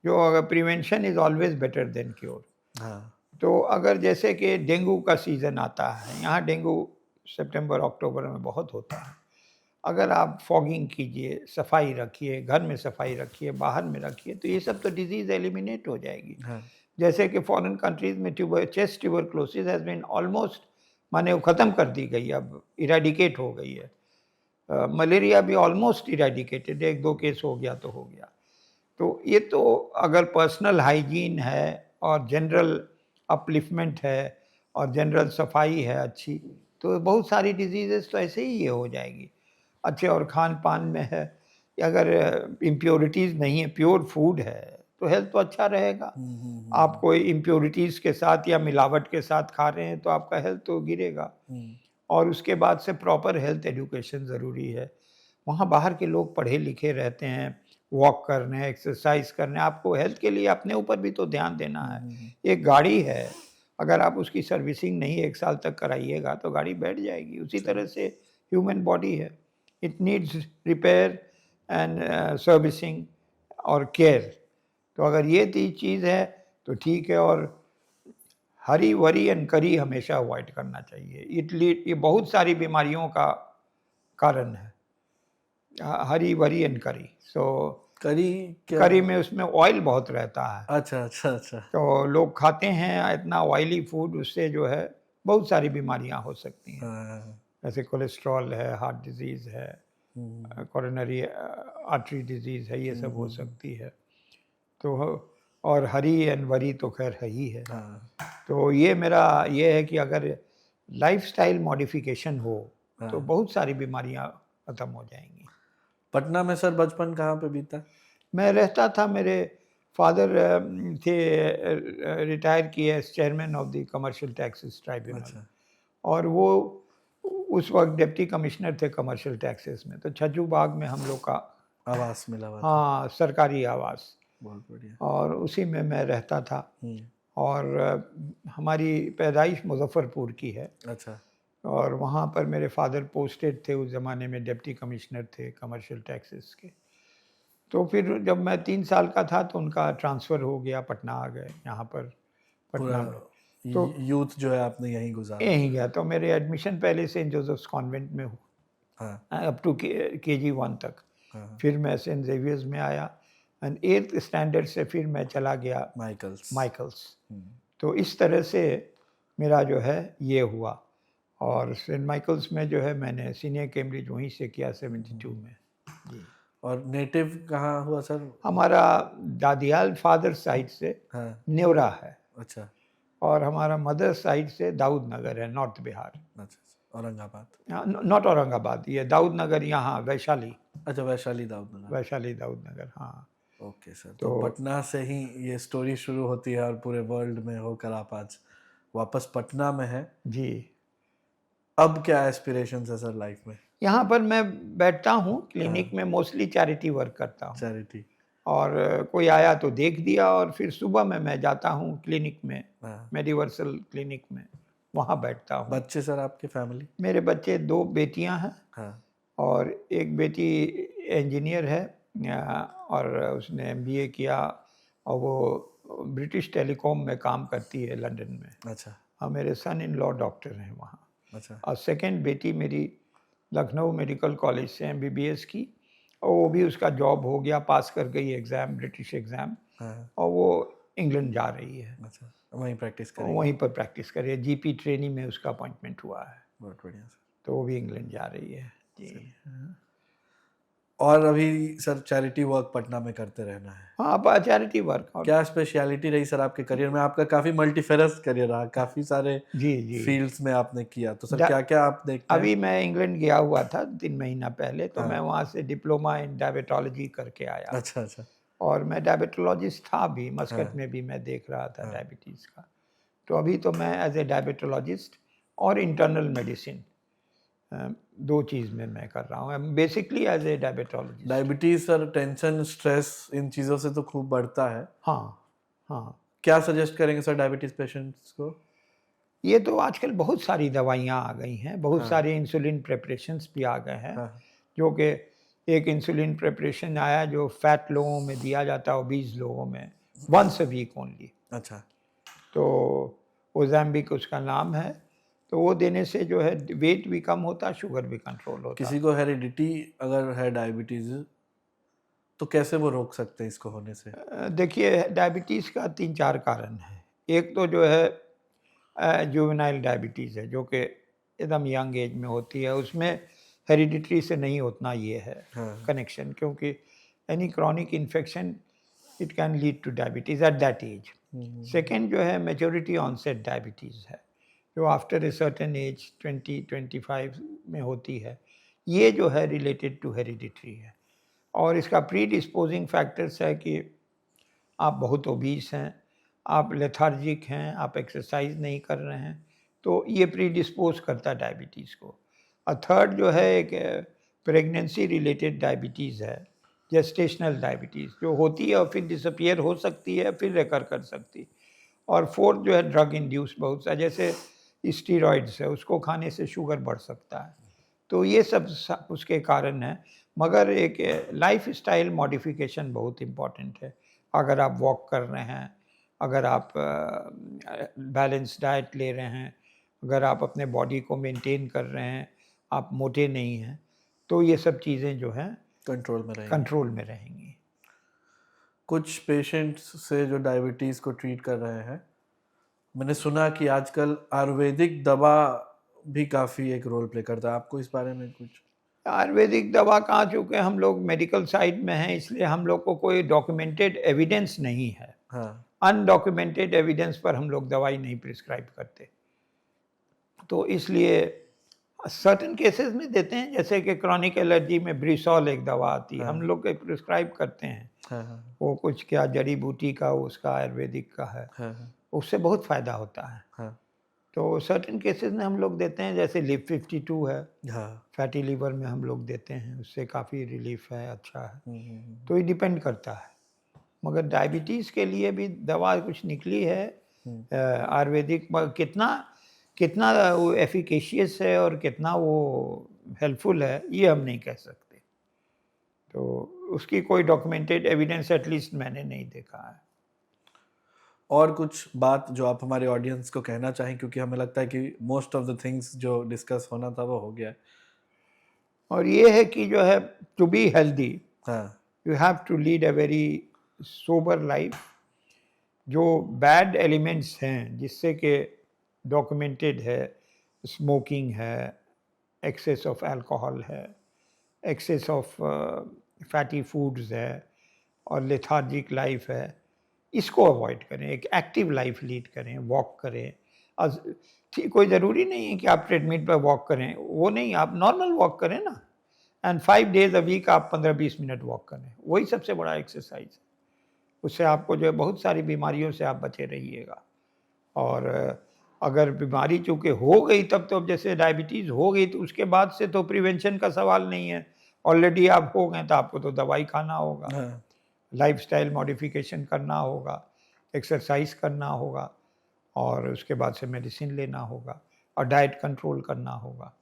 जो अगर prevention is always better than cure. हाँ। तो अगर जैसे कि डेंगू का सीज़न आता है, यहाँ डेंगू सितंबर अक्टूबर में बहुत होता है। अगर आप फॉगिंग कीजिए, सफाई रखिए, घर में सफाई रखिए, बाहर में रखिए, तो ये सब तो डिज़ीज़ एलिमिनेट हो जाएगी। हाँ जैसे कि फॉरेन कंट्रीज़ में chest tuberculosis has been almost माने वो ख़त्म कर दी गई, अब इरेडिकेट हो गई है। मलेरिया भी ऑलमोस्ट इरेडिकेटेड है, 1-2 केस हो गया तो हो गया। तो ये तो अगर पर्सनल हाइजीन है और जनरल अपलिफ्टमेंट है और जनरल सफाई है अच्छी, तो बहुत सारी डिजीज़ेज़ तो ऐसे ही ये हो जाएगी। अच्छे और खान-पान में है, अगर इम्प्योरिटीज़ नहीं है, प्योर फूड है, तो हेल्थ तो अच्छा रहेगा। आप कोई इम्प्योरिटीज़ के साथ या मिलावट के साथ खा रहे हैं, तो आपका हेल्थ तो गिरेगा। हम्म, और उसके बाद से प्रॉपर हेल्थ एजुकेशन ज़रूरी है। वहाँ बाहर के लोग पढ़े-लिखे रहते हैं, वॉक करने, एक्सरसाइज़ करने, आपको हेल्थ के लिए अपने ऊपर भी तो ध्यान देना है। हम्म। एक गाड़ी है, अगर आप उसकी सर्विसिंग नहीं 1 साल तक कराइएगा, तो गाड़ी बैठ जाएगी। उसी तरह से ह्यूमन बॉडी है, it needs repair and servicing और केयर। तो अगर ये चीज़ है, तो ठीक है। और हरी वरी एंड करी हमेशा अवॉइड करना चाहिए। इडली ये बहुत सारी बीमारियों का कारण है। हरी वरी एंड करी। सो करी क्या? करी में उसमें ऑयल बहुत रहता है, अच्छा अच्छा अच्छा। तो लोग खाते हैं इतना ऑयली फूड, उससे जो है बहुत सारी बीमारियां हो सकती हैं। हाँ, जैसे कोलेस्ट्रॉल है, हार्ट डिजीज़ है, हम्म, कोरोनरी आर्टरी डिजीज़ है, ये सब हो हम्म, सकती है। तो और हरी एंड वरी तो खैर है ही है। हाँ तो ये मेरा ये है कि अगर लाइफ़स्टाइल मॉडिफ़िकेशन हो, तो हाँ। बहुत सारी बीमारियाँ ख़त्म हो जाएँगी। पटना में सर बचपन कहाँ पे बीता? मैं रहता था, मेरे फ़ादर थे रिटायर किए as chairman of the commercial taxes tribunal, अच्छा। और वो उस वक़्त डिप्टी कमिश्नर थे कमर्शियल टैक्सेस में, तो छज्जू बाग में हम लोग का आवास मिला हुआ था। हाँ, सरकारी आवास, बहुत बढ़िया। और उसी में मैं रहता था। हम्म। और हमारी पैदाइश मुज़फ़्फ़रपुर की है, अच्छा। और वहाँ पर मेरे फ़ादर पोस्टेड थे, उस ज़माने में डिप्टी कमिश्नर थे कमर्शियल टैक्सेस के। तो फिर जब मैं 3 साल का था, तो उनका ट्रांसफ़र हो गया, पटना आ गए यहाँ पर, पूरा पटना में। तो यूथ जो है आपने यहीं गुजारा। यहीं गया, तो मेरे एडमिशन पहले सेंट जोसेफ़्स कॉन्वेंट में हाँ अप टू केजी 1 तक। हाँ। फिर मैं सेंट ज़ेवियर्स में आया, एंड 8th स्टैंडर्ड से फिर मैं चला गया माइकल्स। माइकल्स। हम्म, तो इस तरह से मेरा जो है ये हुआ। और सेंट माइकल्स में जो है मैंने सीनियर कैम्ब्रिज वहीं से किया 72 में। जी। और नेटिव कहाँ हुआ सर? हमारा दादियाल फादर साइड से हाँ। नेवरा है, अच्छा और हमारा मदर साइड से दाऊद नगर है, नॉर्थ बिहार। अच्छा अच्छा। औरंगाबाद। नॉट औरंगाबाद, ये दाऊद नगर यहाँ वैशाली, अच्छा वैशाली दाऊद नगर। वैशाली दाऊद नगर, हाँ। ओके सर, तो तो पटना से ही ये स्टोरी शुरू होती है और पूरे वर्ल्ड में होकर आप आज वापस पटना में हैं। जी, अब क्या एस्पिरेशंस है सर लाइफ में? यहाँ पर मैं बैठता हूँ क्लिनिक हाँ। में, मोस्टली चैरिटी वर्क करता हूँ। चैरिटी। और कोई आया तो देख दिया, और फिर सुबह में मैं जाता हूँ क्लिनिक में, हाँ। मेडिवर्सल क्लिनिक में, वहाँ बैठता हूँ। बच्चे सर आपके फैमिली? मेरे बच्चे 2 बेटियाँ हैं, हाँ। और एक बेटी इंजीनियर है, और उसने एमबीए किया, और वो ब्रिटिश टेलीकॉम में काम करती है लंदन में। अच्छा और मेरे सन इन लॉ डॉक्टर हैं वहाँ। अच्छा। और सेकंड बेटी मेरी लखनऊ मेडिकल कॉलेज से एमबीबीएस की, और वो भी उसका जॉब हो गया, पास कर गई एग्ज़ाम, ब्रिटिश एग्ज़ाम, हाँ। और वो इंग्लैंड जा रही है, अच्छा वहीं प्रैक्टिस और करेंगे। वहीं पर प्रैक्टिस कर रही है। जीपी ट्रेनिंग में उसका अपॉइंटमेंट हुआ है, बहुत बढ़िया सर। तो वो भी इंग्लैंड जा रही है। जी। चलिए। और अभी सर चैरिटी वर्क पटना में करते रहना है। हाँ, चैरिटी वर्क। और क्या स्पेशलिटी रही सर आपके करियर में? आपका काफी मल्टीफेरस करियर रहा, काफी सारे जी, जी। फील्ड्स में आपने किया, तो सर डा क्या क्या आप देखते हैं? अभी मैं इंग्लैंड गया हुआ था 3 महीना पहले, तो मैं हाँ। वहाँ से डिप्लोमा इन डायबिटोलॉजी करके आया। अच्छा अच्छा। और मैं डायबिटोलॉजिस्ट था भी, मस्कट हाँ में भी मैं देख रहा था हाँ। डायबिटीज़ का। तो अभी तो मैं एज़ ए डायबिटोलॉजिस्ट और इंटरनल मेडिसिन दो चीज़ में मैं कर रहा हूँ basically as a diabetologist. Diabetes sir, tension, stress, इन चीज़ों से तो खूब बढ़ता है। हाँ हाँ, क्या सजेस्ट करेंगे सर डायबिटीज पेशेंट्स को? ये तो आजकल बहुत सारी दवाइयाँ आ गई हैं, बहुत हाँ। सारे इंसुलिन प्रिपरेशंस भी आ गए हैं, हाँ जो कि एक इंसुलिन प्रिपरेशन आया जो फैट लोगों में दिया जाता है, ओबीज लोगों में, वंस अ वीक ओनली। अच्छा। तो ओज़ेम्पिक उसका नाम है। तो वो देने से जो है वेट भी कम होता, शुगर भी कंट्रोल होता। किसी को हेरिडिटी अगर है डायबिटीज, तो कैसे वो रोक सकते हैं इसको होने से? देखिए डायबिटीज़ का 3-4 कारण है। एक तो जो है जुवेनाइल डायबिटीज़ है, जो कि एकदम यंग एज में होती है, उसमें हेरिडिटरी से नहीं उतना ये है हाँ। कनेक्शन, क्योंकि any chronic infection it can lead to diabetes at that age. Second जो है मैच्योरिटी ऑनसेट डायबिटीज़ है, जो आफ्टर ए सर्टेन एज 20-25 में होती है। ये जो है रिलेटेड टू हेरिडिटरी है, और इसका प्री डिस्पोजिंग फैक्टर्स है कि आप बहुत ओबीस हैं, आप लेथार्जिक हैं, आप एक्सरसाइज नहीं कर रहे हैं, तो ये प्री डिस्पोज करता है डायबिटीज़ को। और थर्ड जो है एक प्रेगनेंसी रिलेटेड डायबिटीज़ है, जेस्टेशनल डायबिटीज़, जो होती है और फिर डिसअपियर हो सकती है, फिर रिकर कर सकती। और फोर्थ जो है ड्रग इंड्यूस, बहुत सा जैसे स्टीरॉइड्स है, उसको खाने से शुगर बढ़ सकता है। तो ये सब उसके कारण है, मगर एक लाइफस्टाइल मॉडिफिकेशन बहुत इम्पॉर्टेंट है। अगर आप वॉक कर रहे हैं, अगर आप बैलेंस डाइट ले रहे हैं, अगर आप अपने बॉडी को मेंटेन कर रहे हैं, आप मोटे नहीं हैं, तो ये सब चीज़ें जो हैं कंट्रोल में रहेंगे। कंट्रोल में रहेंगी। कुछ पेशेंट्स से जो डायबिटीज को ट्रीट कर रहे हैं, मैंने सुना कि आजकल आयुर्वेदिक दवा भी काफी एक रोल प्ले करता है। आपको इस बारे में कुछ? आयुर्वेदिक दवा कहाँ, चूँकि हम लोग मेडिकल साइड में हैं, इसलिए हम लोग को कोई डॉक्यूमेंटेड एविडेंस नहीं है। हाँ। अनडॉक्यूमेंटेड एविडेंस पर हम लोग दवाई नहीं प्रिस्क्राइब करते। तो इसलिए सर्टेन केसेस में देते हैं, जैसे कि क्रॉनिक एलर्जी में ब्रिसॉल एक दवा आती है, हम लोग प्रिस्क्राइब करते हैं। हाँ हाँ वो कुछ क्या जड़ी बूटी का, उसका आयुर्वेदिक का है, हाँ हाँ उससे बहुत फ़ायदा होता है। हाँ तो सर्टेन केसेस में हम लोग देते हैं, जैसे लिव 52 है, हाँ। फैटी लिवर में हम लोग देते हैं, उससे काफ़ी रिलीफ है, अच्छा है। हम्म। तो ये डिपेंड करता है। मगर डायबिटीज़ के लिए भी दवा कुछ निकली है आयुर्वेदिक, कितना कितना वो एफिकेशियस है और कितना वो हेल्पफुल है, ये हम नहीं कह सकते। तो उसकी कोई डॉक्यूमेंटेड एविडेंस एटलीस्ट मैंने नहीं देखा है। और कुछ बात जो आप हमारे ऑडियंस को कहना चाहें, क्योंकि हमें लगता है कि मोस्ट ऑफ द थिंग्स जो डिस्कस होना था वो हो गया है। और ये है कि जो है टू बी हेल्दी हाँ you have to lead a very sober life. जो बैड एलिमेंट्स हैं जिससे कि डॉक्यूमेंटेड है, स्मोकिंग है, एक्सेस ऑफ अल्कोहल है, एक्सेस ऑफ फैटी फूड्स है, और लेथार्जिक लाइफ है, इसको अवॉइड करें। एक एक्टिव लाइफ लीड करें, वॉक करें। और ठीक, कोई ज़रूरी नहीं है कि आप ट्रेडमिल पर वॉक करें, वो नहीं, आप नॉर्मल वॉक करें ना। एंड 5 डेज अ वीक आप 15-20 मिनट वॉक करें, वही सबसे बड़ा एक्सरसाइज है। उससे आपको जो है बहुत सारी बीमारियों से आप बचे रहिएगा। और अगर बीमारी चूँकि हो गई तब तो, अब जैसे डायबिटीज़ हो गई तो उसके बाद से तो प्रिवेंशन का सवाल नहीं है। ऑलरेडी आप हो गए तो आपको तो दवाई खाना होगा, हाँ। लाइफ़स्टाइल मॉडिफ़िकेशन करना होगा, एक्सरसाइज़ करना होगा, और उसके बाद से मेडिसिन लेना होगा, और डाइट कंट्रोल करना होगा।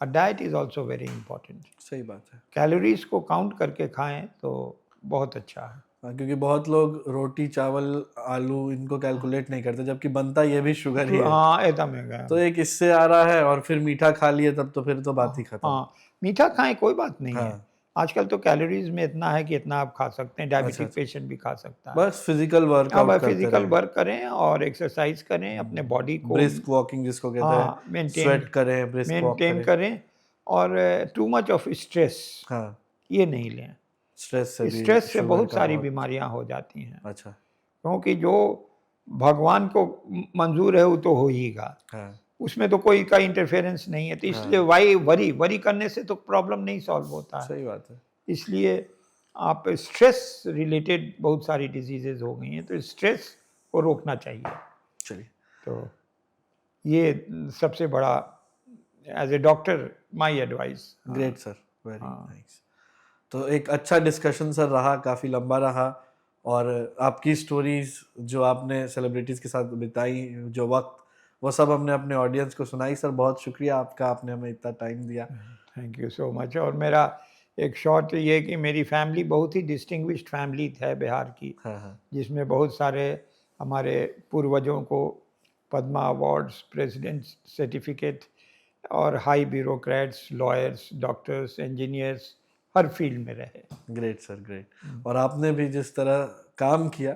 और diet is also very important. सही बात है। कैलोरीज़ को काउंट करके खाएँ तो बहुत अच्छा है। हाँ, क्योंकि बहुत लोग रोटी चावल आलू इनको कैलकुलेट नहीं करते, जबकि बनता ये भी शुगर ही है। हाँ, एकदम है। तो एक इससे आ रहा है और फिर मीठा खा लिए, तब तो फिर तो बात ही खत्म। हाँ, मीठा खाएँ कोई बात नहीं है। हाँ। आजकल तो कैलोरीज़ में इतना है कि इतना आप खा सकते हैं, अच्छा डायबिटिक अच्छा। पेशेंट भी खा सकता है। बस फिजिकल वर्कआउट अब करते फिज़िकल रहे। वर्क करें और एक्सरसाइज़ करें, अपने बॉडी को ब्रिस्क वॉकिंग जिसको कहते हैं, हाँ, मेंटेन स्वेट करें, ब्रिस्क वॉक मेंटेन करें। करें, और टू मच ऑफ स्ट्रेस हाँ, ये नहीं लें। स्ट्रेस से भी स्ट्रेस से शुगर बहुत का सारी बहुत। बीमारियाँ हो जाती हैं, अच्छा। क्योंकि जो भगवान को मंज़ूर है वो तो होईगा। हाँ उसमें तो कोई का इंटरफेरेंस नहीं है, तो इसलिए हाँ। वरी करने से तो प्रॉब्लम नहीं सॉल्व होता है। सही बात है। इसलिए आप स्ट्रेस रिलेटेड बहुत सारी डिजीज़ेज़ हो गई हैं, तो स्ट्रेस को रोकना चाहिए। चलिए। तो ये सबसे बड़ा as a doctor my advice. Great sir, very हाँ। नाइस। तो एक अच्छा डिस्कशन सर रहा, काफ़ी लंबा रहा, और आपकी स्टोरीज जो आपने सेलिब्रिटीज़ के साथ बिताई, जो वक्त, वो सब हमने अपने ऑडियंस को सुनाई। सर बहुत शुक्रिया आपका, आपने हमें इतना टाइम दिया। Thank you so much. और मेरा एक शॉर्ट ये कि मेरी फैमिली बहुत ही डिस्टिंग्विश्ड फैमिली है बिहार की, हाँ हाँ, जिसमें बहुत सारे हमारे पूर्वजों को पद्मा अवार्ड्स, प्रेसिडेंट सर्टिफिकेट और high bureaucrats, lawyers, doctors, engineers हर फील्ड में रहे। Great sir, great. और आपने भी जिस तरह काम किया,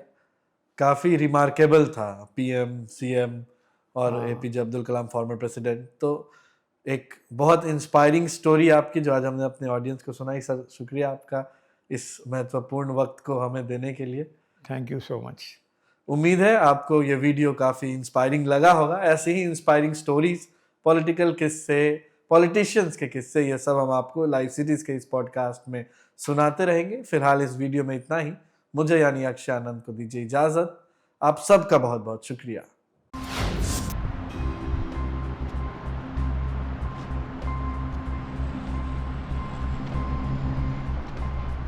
काफ़ी रिमार्केबल था, पीएम, सीएम और हाँ। APJ Abdul Kalam former president. तो एक बहुत इंस्पायरिंग स्टोरी आपकी जो आज हमने अपने ऑडियंस को सुनाई। सर शुक्रिया आपका इस महत्वपूर्ण वक्त को हमें देने के लिए। Thank you so much. उम्मीद है आपको ये वीडियो काफ़ी इंस्पायरिंग लगा होगा। ऐसे ही इंस्पायरिंग स्टोरीज, पॉलिटिकल किस्से, पॉलिटिशियंस के किस्से, ये सब हम आपको लाइव सीरीज के इस पॉडकास्ट में सुनाते रहेंगे। फिलहाल इस वीडियो में इतना ही। मुझे यानी अक्षय आनंद को दीजिए इजाज़त। आप सबका बहुत बहुत शुक्रिया।